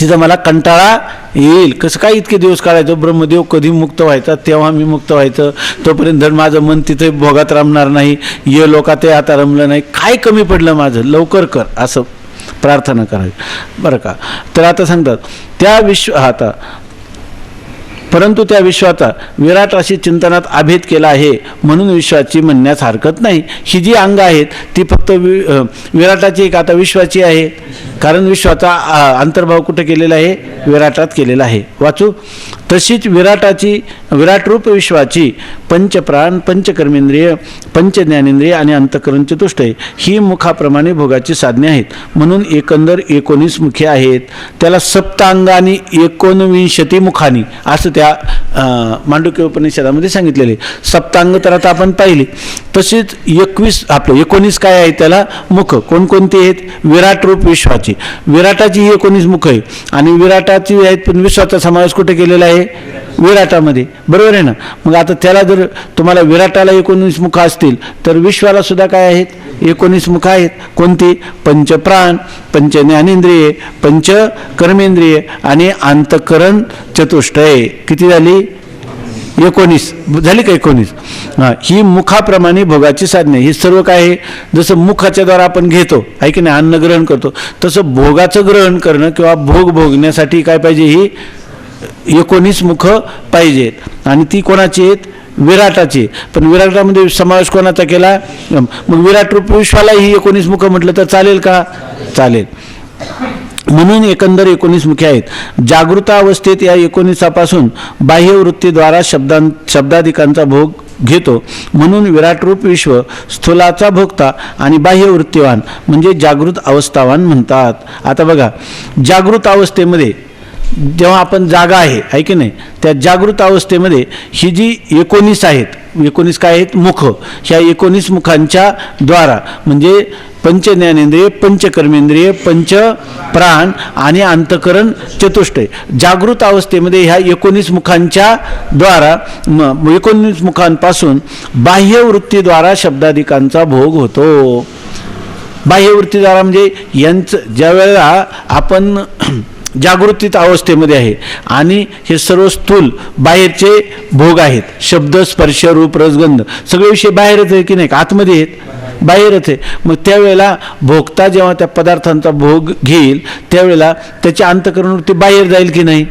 तिथं मला कंटाळा येईल. कसं काय इतके दिवस काढायचं, ब्रह्मदेव कधी मुक्त व्हायचा तेव्हा मी मुक्त व्हायचं, तोपर्यंत धड माझं मन तिथे भोगात रमणार नाही, ये लोकात आता रमलं नाही, काय कमी पडलं माझं, लवकर कर, असं प्रार्थना करावी बरं का. तर आता सांगतात त्या आता परंतु त्या विश्वाचा विराट अशी चिंतनात अभेद केला आहे म्हणून विश्वाची म्हणण्यास हरकत नाही. ही जी अंग आहेत ती फक्त विराटाची एक आता विश्वाची आहे, कारण विश्वाचा अंतर्भाव कुठे केलेला आहे, विराटात केलेला आहे. वाचू. तशीच विराट रूप विश्वाची पंचप्राण पंचकर्मेंद्रिय पंचज्ञानेंद्रिय आणि अंतःकरण चतुष्ट ही मुखाप्रमाणे भोगाची साधने आहेत. म्हणून एकंदर 19 मुखे आहेत. त्याला सप्तांगानी 19 मुखानी असं त्या मांडुक्य उपनिषदामध्ये सांगितलेले. सप्तांग तर आता आपण पाहिले. तसेच 19 काय आहे त्याला मुख. कोणकोणते आहेत, विराट रूप विश्वाचे विराटाची. विराटाची ही 19 मुख आहे आणि विराटाची आहेत, पण विश्वाचा समावेश कुठे केलेला आहे? विराटामध्ये. बरोबर आहे ना? मग आता त्याला जर तुम्हाला विराटाला 19 मुख असतील तर विश्वाला सुद्धा काय आहेत? 19 मुख आहेत. कोणती? पंचप्राण, पंच ज्ञानेंद्रिये, पंच कर्मेंद्रिये आणि अंतःकरण चतुष्टय. किती झाली? 19 झाली का? 19. ही मुखाप्रमाणे भोगाची साधने. ही सर्व काय आहे? जसं मुखाच्या द्वारा आपण घेतो आहे की नाही, अन्न ग्रहण करतो, तसं भोगाचं ग्रहण करणं किंवा भोग भोगण्यासाठी काय पाहिजे? ही 19 मुख पाहिजेत. आणि ती कोणाची आहेत? विराटाची. पण विराटामध्ये समावेश कोणाचा केला? मग विराट रूप विश्वाला ही 19 मुख म्हटलं तर चालेल का? चालेल. म्हणून एकंदर 19 मुखे आहेत. जागृतावस्थेत या 19पासून बाह्यवृत्तीद्वारा शब्दाधिकांचा भोग घेतो. म्हणून विराट रूप विश्व स्थूलाचा भोगता आणि बाह्यवृत्तीवान म्हणजे जागृत अवस्थावान म्हणतात. आता बघा, जागृत अवस्थेमध्ये जेव्हा आपण जागा आहे की नाही, त्या जागृत अवस्थेमध्ये ही जी 19 आहेत, 19 काय आहेत? मुख. ह्या 19 मुखांच्या द्वारा म्हणजे पंच ज्ञानेंद्रिय, पंच कर्मेंद्रिय, पंच प्राण आणि अंतःकरण चतुष्टय. जागृत अवस्थेमध्ये ह्या 19 मुखांच्या द्वारा 19 मुखांपासून बाह्यवृत्तीद्वारा शब्दाधिकांचा भोग होतो. बाह्यवृत्तीद्वारा म्हणजे यांचं ज्या वेळेला आपण जागृतीत अवस्थेमध्ये आहे आणि हे सर्व स्थूल बाहेरचे भोग आहेत, शब्द स्पर्श रूप रसगंध सगळे विषय बाहेरच आहे की नाही, आतमध्ये आहेत? बाहेरच आहे. मग त्यावेळेला भोगता जेव्हा त्या पदार्थांचा भोग घेईल त्यावेळेला त्याची अंतःकरण वृत्ती बाहेर जाईल की नाही,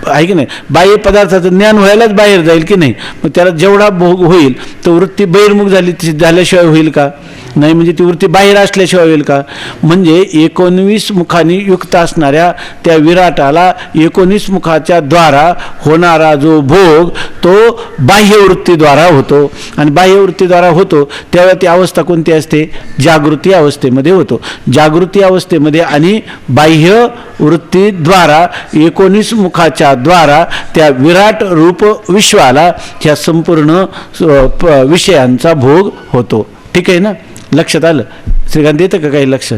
आहे की नाही? बाह्य पदार्थाचं ज्ञान व्हायलाच बाहेर जाईल की नाही. मग त्याला जेवढा भोग होईल तो वृत्ती बहिर्मुख झाल्याशिवाय होईल का? नाही. म्हणजे ती वृत्ती बाहेर असल्याशिवाय होईल का? म्हणजे 19 मुखांनी युक्त असणाऱ्या त्या विराटाला 19 मुखाच्या द्वारा होणारा जो भोग तो बाह्यवृत्तीद्वारा होतो. आणि बाह्यवृत्तीद्वारा होतो त्यावेळेला ती अवस्था कोणती असते? जागृती अवस्थेमध्ये होतो. जागृती अवस्थेमध्ये आणि बाह्य वृत्तीद्वारा 19 मुखाच्या द्वारा त्या विराट रूप विश्वाला ह्या संपूर्ण विषयांचा भोग होतो. ठीक आहे ना? लक्षात आलं? श्रीकांत येतं का काही लक्ष?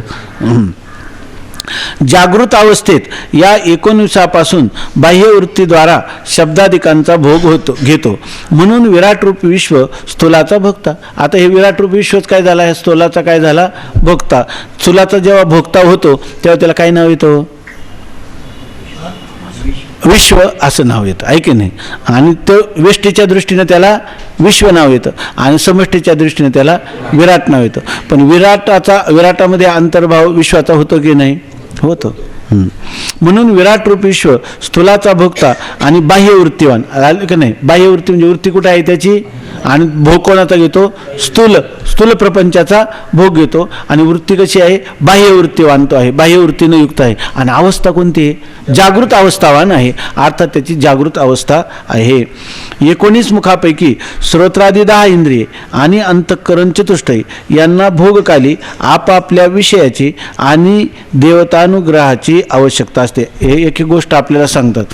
जागृत अवस्थेत या 19पासून बाह्यवृत्तीद्वारा शब्दाधिकांचा भोग घेतो. म्हणून विराट रूप विश्व स्थूलाचा भोगता. आता हे विराट रूप विश्वच काय झाला? हे स्थूलाचा काय झाला? भोगता. स्थूलाचा जेव्हा भोगता होतो तेव्हा त्याला काय नाव येतं? विश्व असं नाव येतं, आहे की नाही? आणि तो व्यष्टीच्या दृष्टीने त्याला विश्व नाव येतं आणि समष्टीच्या दृष्टीने त्याला विराट नाव येतं. पण विराटामध्ये अंतर्भाव विश्वाचा होतो की नाही? होतो. म्हणून विराट रूप विश्व स्थूलाचा भोगता आणि बाह्यवृत्तीवान. आलं की नाही? बाह्यवृत्ती म्हणजे वृत्ती कुठे आहे त्याची, आणि भोग कोणाचा घेतो? स्थूल प्रपंचाचा भोग घेतो. आणि वृत्ती कशी आहे? बाह्यवृत्तीवान तो आहे, बाह्यवृत्तीनं युक्त आहे. आणि अवस्था कोणती आहे? जागृत अवस्थावान आहे, अर्थात त्याची जागृत अवस्था आहे. 19 मुखापैकी श्रोत्रादी 10 इंद्रिये आणि अंतःकरण चतुष्टय यांना भोगकाली आपापल्या विषयाची आणि देवतानुग्रहाची आवश्यकता असते. हे एक गोष्ट आपल्याला सांगतात.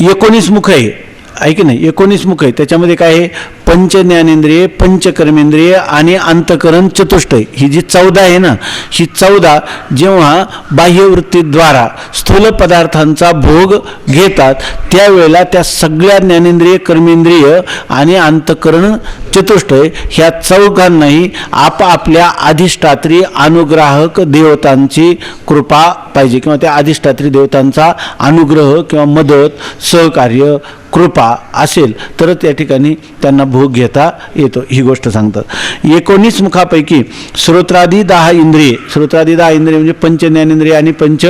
19 मुख आहे की नाही? 19 मुख आहे. त्याच्यामध्ये काय आहे? पंच ज्ञानेंद्रिय, पंच कर्मेंद्रिय आणि अंतःकरण चतुष्टय. ही जी 14 आहे ना, ही 14 जेव्हा बाह्यवृत्तीद्वारा स्थूल पदार्थांचा भोग घेतात त्यावेळेला त्या सगळ्या ज्ञानेंद्रिय, कर्मेंद्रिय आणि अंतःकरण चतुष्टय ह्या चौघांनाही आपापल्या अधिष्ठात्री अनुग्राहक देवतांची कृपा पाहिजे किंवा त्या अधिष्ठात्री देवतांचा अनुग्रह किंवा मदत, सहकार्य, कृपा असेल तर त्या ठिकाणी त्यांना भोग घेता येतो. ही गोष्ट सांगतात. 19 मुखापैकी श्रोत्रादी 10 इंद्रिये, श्रोत्रादी 10 इंद्रिय म्हणजे पंच ज्ञानेंद्रिय आणि पंच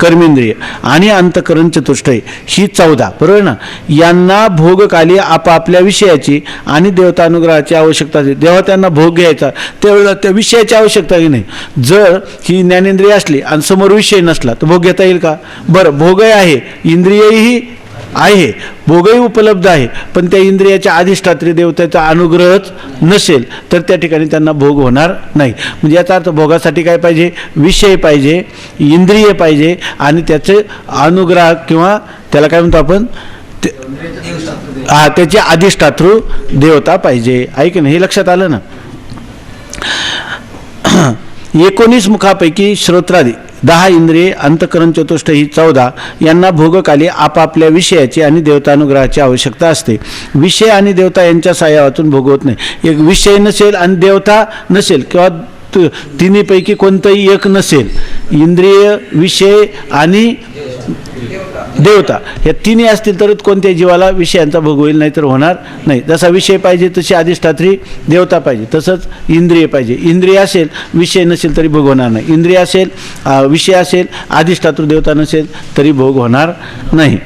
कर्मेंद्रिय आणि अंतःकरण चतुष्टय ही 14, बरोबर ना? यांना भोगकाली आपापल्या विषयाची आणि देवतानुग्रहाची आवश्यकता असते. जेव्हा त्यांना भोग घ्यायचा त्यावेळेला त्या विषयाची आवश्यकता की नाही. जर ही ज्ञानेंद्रिय असली आणि समोर विषय नसला तर भोग घेता येईल का? बरं, भोगही आहे, इंद्रियही आहे, भोगही उपलब्ध आहे, पण त्या इंद्रियाच्या अधिष्ठात्री देवतेचा अनुग्रहच नसेल तर त्या ठिकाणी त्यांना भोग होणार नाही. म्हणजे याचा अर्थ भोगासाठी काय पाहिजे? विषय पाहिजे, इंद्रिय पाहिजे आणि त्याचे अनुग्रह किंवा त्याला काय म्हणतो आपण त्याची अधिष्ठातृ देवता पाहिजे, आहे की नाही? हे लक्षात आलं ना? 19 मुखापैकी श्रोत्रादी 10 इंद्रिये, अंतकरण चतुष्ट ही 14 यांना भोगकाली आपापल्या विषयाची आणि देवतानुग्रहाची आवश्यकता असते. विषय आणि देवता यांच्या साह्यातून भोग होत नाही. एक विषय नसेल आणि देवता नसेल किंवा तिन्हीपैकी कोणतंही एक नसेल, इंद्रिय, विषय आणि देवता हे तिन्ही असतील तरच कोणत्याही जीवाला विषयांचा भोग होईल, नाहीतर होणार नाही. जसा विषय पाहिजे तशी अधिष्ठात्री देवता पाहिजे, तसंच इंद्रिय पाहिजे. इंद्रिय असेल विषय नसेल तरी भोग होणार नाही. इंद्रिय असेल विषय असेल अधिष्ठातृ देवता नसेल तरी भोग होणार नाही.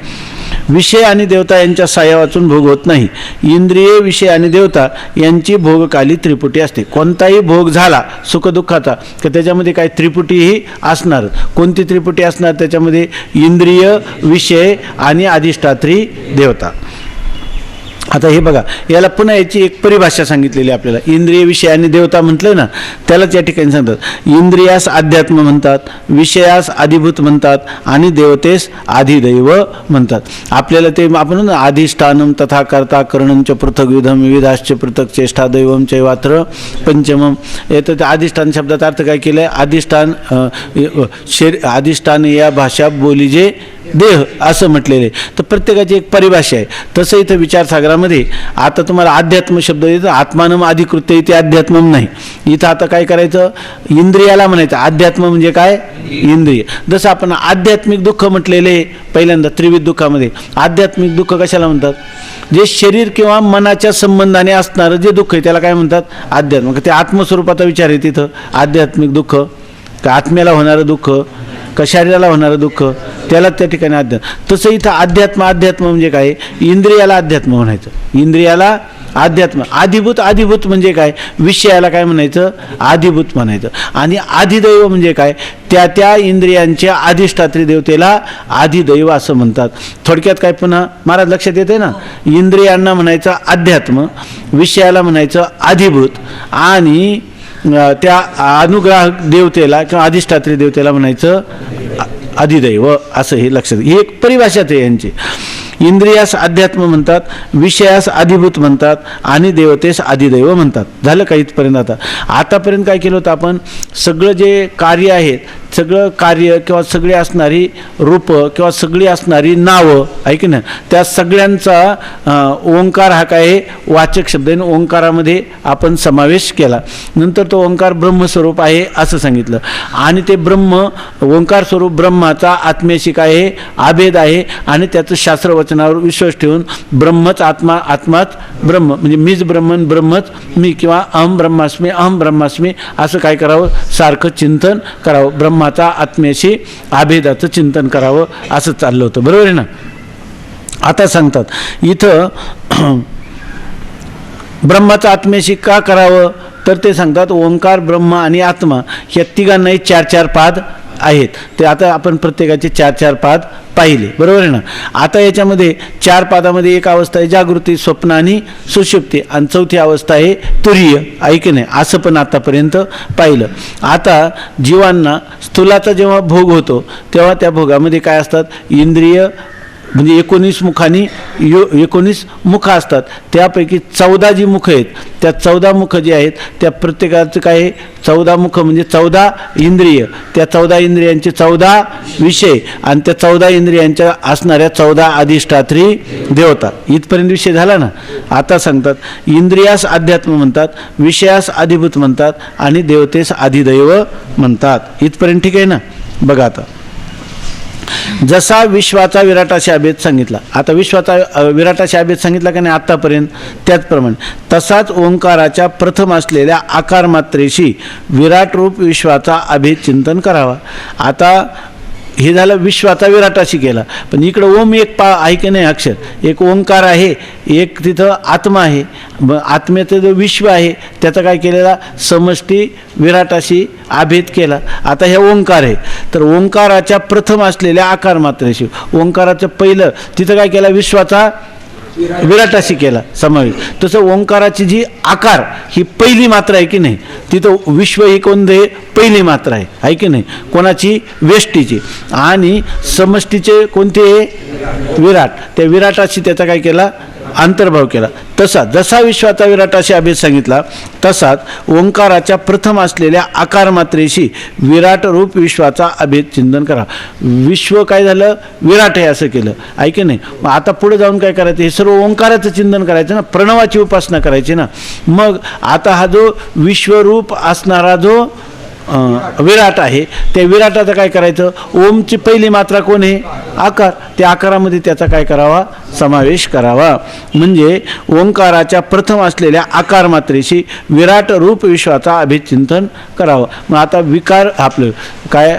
विषय आणि देवता यांच्या साह्या वाचून भोग होत नाही. इंद्रिय, विषय आणि देवता यांची भोगकाली त्रिपुटी असते. कोणताही भोग झाला सुखदुःखाचा तर त्याच्यामध्ये काय त्रिपुटीही असणार. कोणती त्रिपुटी असणार त्याच्यामध्ये? इंद्रिय, विषय आणि अधिष्ठात्री देवता. आता हे बघा, याला पुन्हा याची एक परिभाषा सांगितलेली आपल्याला. इंद्रिय, विषय आणि देवता म्हटलं ना, त्यालाच या ठिकाणी सांगतात. इंद्रियास अध्यात्म म्हणतात, विषयास अधिभूत म्हणतात आणि देवतेस आधिदैव म्हणतात. आपल्याला ते आपण अधिष्ठानम तथा कर्ता करणंच पृथग्विधम विविधाश्च पृथक चेष्टा दैवम चैवात्र पंचमम. येतं त्या अधिष्ठान शब्दाचा अर्थ काय केलं आहे? अधिष्ठान, अधिष्ठान या भाषा बोली जे देह असं म्हटलेलं आहे. तर प्रत्येकाची एक परिभाषा आहे. तसं इथं विचारसागरामध्ये आता तुम्हाला अध्यात्म शब्द येतं. आत्मानम अधिकृत्य इथे अध्यात्मम नाही. इथं आता काय करायचं? इंद्रियाला म्हणायचं. अध्यात्म म्हणजे काय? इंद्रिय. जसं आपण आध्यात्मिक दुःख म्हटलेले पहिल्यांदा त्रिविध दुःखामध्ये. आध्यात्मिक दुःख कशाला म्हणतात? जे शरीर किंवा मनाच्या संबंधाने असणारं जे दुःख आहे त्याला काय म्हणतात? अध्यात्म. ते आत्मस्वरूपाचा विचार आहे तिथं. आध्यात्मिक दुःख का आत्म्याला होणारं दुःख का शरीराला होणारं दुःख, त्याला त्या ठिकाणी अध्यात्म. तसं इथं अध्यात्म म्हणजे काय? इंद्रियाला अध्यात्म म्हणायचं. इंद्रियाला अध्यात्म. अधिभूत म्हणजे काय? विषयाला काय म्हणायचं? अधिभूत म्हणायचं. आणि आधिदैव म्हणजे काय? त्या इंद्रियांच्या अधिष्ठात्री देवतेला आधिदैव असं म्हणतात. थोडक्यात काय पुन्हा महाराज लक्षात येते ना? इंद्रियांना म्हणायचं अध्यात्म, विषयाला म्हणायचं अधिभूत आणि त्या अनुग्राहक देवतेला किंवा अधिष्ठात्री देवतेला म्हणायचं अधिदैव. असं हे लक्षात. ही एक परिभाषाच आहे यांची. इंद्रियास अध्यात्म म्हणतात, विषयास अधिभूत म्हणतात आणि देवतेस अधिदैव म्हणतात. झालं का इथपर्यंत? आतापर्यंत काय केलं होतं आपण? सगळं जे कार्य आहेत, सगळं कार्य किंवा सगळी असणारी रूपं किंवा सगळी असणारी नावं आहे की नाही, त्या सगळ्यांचा ओंकार हा काय वाचक शब्द आहे. ओंकारामध्ये आपण समावेश केला. नंतर तो ओंकार ब्रह्मस्वरूप आहे असं सांगितलं. आणि ते ब्रह्म, ओंकार स्वरूप ब्रह्माचा आत्म्याशी काय आहे? अभेद आहे. आणि त्याचं शास्त्रवचनावर विश्वास ठेवून ब्रह्मच आत्मा, आत्माच ब्रह्म म्हणजे मीच ब्रह्मन, ब्रह्मच मी किंवा अहम ब्रह्मास्मी असं काय करावं? सारखं चिंतन करावं. ब्रह्माचा आत्म्याशी अभेदाचं चिंतन करावं असं चाललं होतं. बरोबर आहे ना? आता सांगतात इथं ब्रह्माचा आत्म्याशी का करावं? तर ते सांगतात ओंकार, ब्रह्म आणि आत्मा या तिघांनाही 4-4 पाद आहेत. ते आता आपण प्रत्येकाचे 4-4 पाद पाहिले. बरोबर आहे ना? आता याच्यामध्ये 4 पादामध्ये एक अवस्था आहे जागृती, स्वप्न आणि सुषुप्ती, आणि चौथी अवस्था आहे तुरीय. ऐक नाही, असं पण आतापर्यंत पाहिलं. आता जीवांना स्थूलाचा जेव्हा भोग होतो तेव्हा त्या भोगामध्ये काय असतात? इंद्रिय म्हणजे 19 मुखांनी 19 मुख असतात. त्यापैकी 14 जी मुख आहेत, त्या 14 मुख जी आहेत त्या प्रत्येकाचं काय आहे? 14 मुख म्हणजे 14 इंद्रिय. त्या 14 इंद्रियांचे 14 विषय आणि त्या 14 इंद्रियांच्या असणाऱ्या 14 अधिष्ठात्री देवता. इथपर्यंत विषय झाला ना? आता सांगतात इंद्रियास अध्यात्म म्हणतात, विषयास अधिभूत म्हणतात आणि देवतेस अधिदैव म्हणतात. इथपर्यंत ठीक आहे ना? बघा आता जसा विश्वाचा विराटाशी अभेद सांगितला. आता विश्वाचा विराटाशी अभेद सांगितला का नाही आत्तापर्यंत? त्याचप्रमाणे तसाच ओंकाराच्या प्रथम असलेल्या आकार मात्रेशी विराट रूप विश्वाचा अभेद चिंतन करावा. आता हे झालं विश्वाचा विराटाशी केला. पण इकडं ओम एक आहे की नाही अक्षर? एक ओंकार आहे, एक तिथं आत्मा आहे. आत्म्याचं जो विश्व आहे त्याचा काय केलेला? समष्टी विराटाशी अभेद केला. आता हे ओंकार आहे, तर ओंकाराच्या प्रथम असलेल्या आकार मात्रेशी, ओंकाराचं पहिलं तिथं काय केला? विश्वाचा विराटाशी केला समावेश. तसं ओंकाराची जी आकार ही पहिली मात्रा आहे की नाही, तिथं विश्व ही कोणते? पहिली मात्रा आहे की नाही? कोणाची? वेष्टीची. आणि समष्टीचे कोणते? विराट. त्या विराटाशी त्याचा काय केला? अंतर्भाव केला. जसा विश्वाचा विराटाशी अभेद सांगितला तसाच ओंकाराच्या प्रथम असलेल्या आकार मात्रेशी विराट रूप विश्वाचा अभेद चिंतन करा. विश्व काय झालं, विराट आहे असं केलं, ऐके नाही. मग आता पुढे जाऊन काय करायचं, हे सर्व ओंकाराचं चिंतन करायचं ना, प्रणवाची उपासना करायची ना. मग आता हा जो विश्वरूप असणारा जो विराट आहे, त्या विराटाचं काय करायचं, ओमची पहिली मात्रा कोण आहे, आकार, त्या आकारामध्ये त्याचा काय करावा, समावेश करावा. म्हणजे ओंकाराच्या प्रथम असलेल्या आकार मात्रेशी विराट रूप विश्वाचा अभेद चिंतन करावं. मग आता विकार आपलं काय,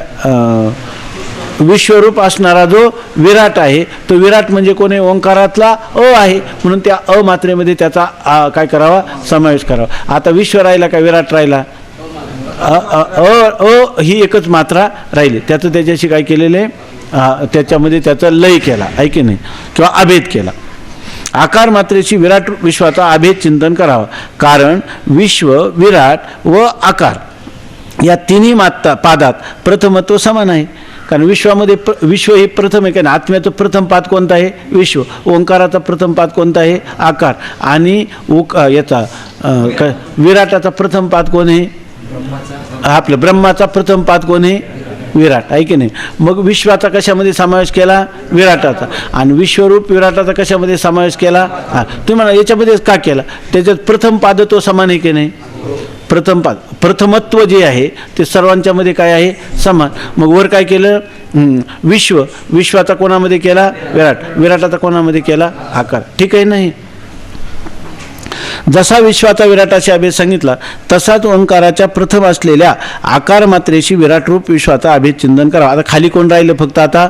विश्वरूप असणारा जो विराट आहे, तो विराट म्हणजे कोण आहे, ओंकारातला अ आहे, म्हणून त्या अ मात्रेमध्ये त्याचा काय करावा, समावेश करावा. आता विश्व राहिला का विराट राहिला, ही एकच मात्रा राहिली, त्याचं त्याच्याशी काय केलेले, त्याच्यामध्ये त्याचा लय केला, ऐके नाही, किंवा अभेद केला. आकार मात्रेशी विराट विश्वाचा अभेद चिंतन करावा. कारण विश्व, विराट व आकार या तिन्ही पादात प्रथमत्व समान आहे. कारण विश्वामध्ये विश्व हे प्रथम आहे, कारण आत्म्याचं प्रथम पाद कोणता आहे, विश्व. ओंकाराचा प्रथम पाद कोणता आहे, आकार. आणि याचा विराटाचा प्रथम पाद कोण आहे, आपलं ब्रह्माचा प्रथम पाद कोण आहे, विराट, आहे की नाही. मग विश्वाचा कशामध्ये समावेश केला, विराटाचा. आणि विश्वरूप विराटाचा कशामध्ये समावेश केला, तुम्ही म्हणा याच्यामध्ये का केला, त्याच्यात प्रथम पाद तो समान आहे की नाही, प्रथम पाद, प्रथमत्व जे आहे ते सर्वांच्या मध्ये काय आहे, समान. मग वर काय केलं, विश्व, विश्वाचा कोणामध्ये केला, विराट, विराटाचा कोणामध्ये केला, आकार. ठीक आहे नाही. जसा विश्वाचा विराटाशी अभेद सांगितला तसाच ओंकाराच्या प्रथम असलेल्या आकार मात्रेशी विराट रूप विश्वाचा अभेद चिंतन करावा. आता खाली कोण राहिलं, फक्त आता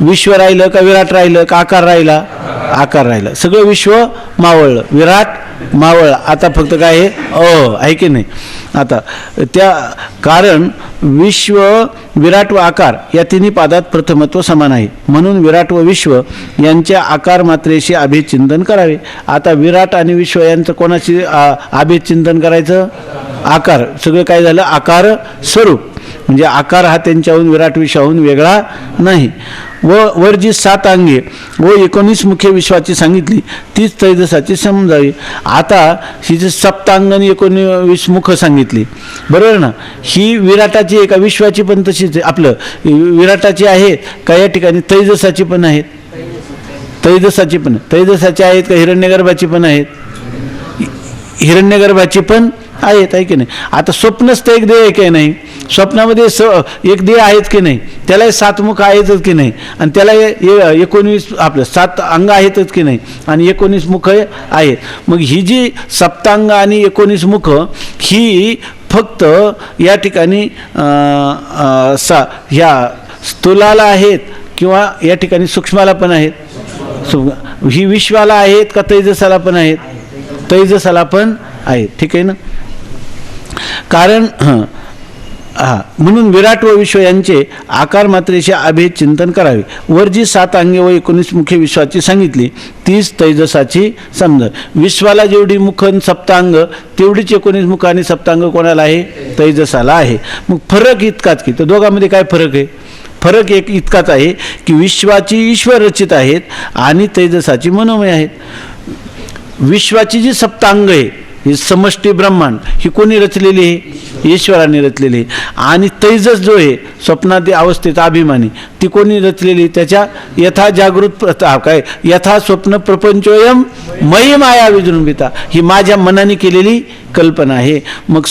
विश्व राहिलं का विराट राहिलं का आकार राहिला, आकार राहिला. सगळं विश्व मावळलं, विराट मावळ, आता फक्त काय आहे की नाही. आता त्या कारण विश्व, विराट व आकार या तिन्ही पादात प्रथमत्व समान आहे, म्हणून विराट व विश्व यांच्या आकार मात्रेशी अभेद चिंतन करावे. आता विराट आणि विश्व यांचं कोणाशी अभेद चिंतन करायचं, आकार. सगळं काय झालं, आकार स्वरूप, म्हणजे आकार हा त्यांच्याहून विराट विश्वाहून वेगळा नाही. वर जी 7 अंगे व 19 मुखे विश्वाची सांगितली तीच तैजसाची समजावी. आता ही जी सप्तांग आणि 19 मुख सांगितली, बरोबर ना, ही विराटाची आहे का विश्वाची पण तशीच आहे, आपलं विराटाची आहे का या ठिकाणी तैजसाची पण आहेत, तैजसाची पण, तैजसाची आहेत का हिरण्यगर्भाची पण आहेत, हिरण्यगर्भाची पण आहेत, आहे की नाही. आता स्वप्नस्थ एक देह आहे की नाही, स्वप्नामध्ये एक देह आहेत की नाही, त्याला 7 मुख आहेतच की नाही, आणि त्याला 19 आपलं 7 अंग आहेतच की नाही, आणि 19 मुख आहेत. मग ही जी सप्तांग आणि 19 मुख ही फक्त या ठिकाणी ह्या स्थूलाला आहेत किंवा या ठिकाणी सूक्ष्माला पण आहेत. ही विश्वाला आहेत का तैजसाला पण आहेत, तैजसाला पण आहेत. ठीक आहे ना. कारण म्हणून विराट व विश्व यांचे आकार मात्रेचे अभेद चिंतन करावे. वर जी 7 अंगे व 19 मुखे विश्वाची सांगितली तीच तैजसाची समज. विश्वाला जेवढी मुख सप्तांग तेवढीच 19 मुख आणि सप्तांग कोणाला आहे, तैजसाला आहे. मग फरक इतकाच की, तर दोघांमध्ये काय फरक आहे, फरक एक इतकाच आहे की विश्वाची ईश्वर रचित आहेत आणि तैजसाची मनोमय आहेत. विश्वाची जी सप्तांग आहे ही समष्टी ब्रह्मांड ही कोणी रचलेली आहे, ईश्वराने रचलेली आहे. आणि तैजस जो आहे स्वप्नादी अवस्थेचा अभिमानी ती कोणी रचलेली, त्याच्या यथा जागृत काय यथा स्वप्न प्रपंचोयम मयी माया विजृंभिता, ही माझ्या मनाने केलेली कल्पना आहे. मग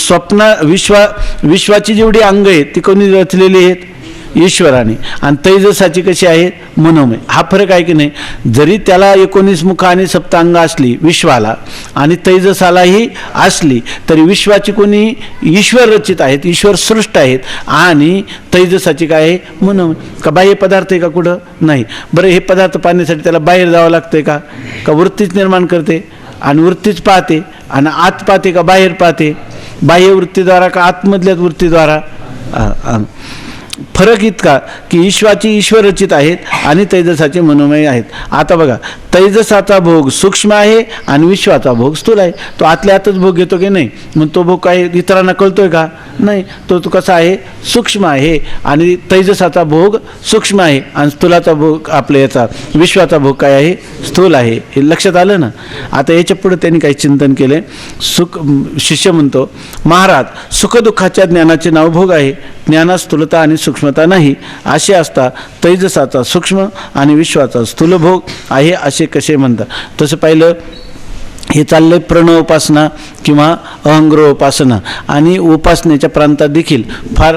विश्वाची जेवढी अंग आहेत ती कोणी रचलेली आहेत, ईश्वराने, आणि तैजसाची कशी आहेत, मनोमय. हा फरक आहे की नाही. जरी त्याला 19 मुख आणि सप्तांग असली विश्वाला आणि तैजसालाही असली तरी विश्वाची कोणी ईश्वर रचित आहेत, ईश्वर सृष्ट आहेत, आणि तैजसाची काय आहे, मनोमय. का बाह्य पदार्थ आहे का, कुठं नाही. बरं, हे पदार्थ पाहण्यासाठी त्याला बाहेर जावं लागतंय का वृत्तीच निर्माण करते आणि वृत्तीच पाहते, आणि आत पाहते का बाहेर पाहते, बाह्य वृत्तीद्वारा का आतमधल्याच वृत्तीद्वारा. फरक इतका की ईश्वाची ईश्वरचित आहेत आणि तैजसाचे मनोमय आहेत. आता बघा, तैजसाचा भोग सूक्ष्म आहे आणि विश्वाचा भोग स्थूल आहे. तो आतल्या आतच भोग घेतो की नाही? मग तो भोग काय इतरांना कळतोय का? नाही. तो कसा आहे? सूक्ष्म आहे. आणि तैजसाचा भोग सूक्ष्म आहे आणि स्थूलाचा भोग आपल्या याचा विश्वाचा भोग काय आहे? स्थूल आहे. हे लक्षात आलं ना? आता याच्या पुढे त्यांनी काही चिंतन केले. शिष्य म्हणतो, महाराज सुखदुःखाच्या ज्ञानाचे नाव भोग आहे. ज्ञानात स्थूलता आणि सूक्ष्मता नाही. असे असता तैजसाचा सूक्ष्म आणि विश्वाचा स्थूल भोग आहे असे कसे म्हणतात? तसं पाहिलं हे चाललंय प्रणवोपासना किंवा अहंग्रहोपासना. आणि उपासनेच्या प्रांतात देखील फार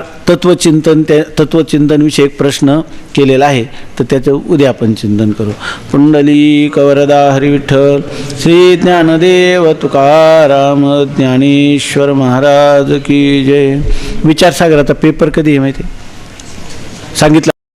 तत्वचिंतनविषयक प्रश्न केलेला आहे. तर त्याचं उद्या आपण चिंतन करू. पुंडलिक वरदा हरी विठ्ठल. श्री ज्ञानदेव तुकाराम ज्ञानेश्वर महाराज की जय. विचारसागराचा पेपर कधी आहे माहिती आहे? सांगितलं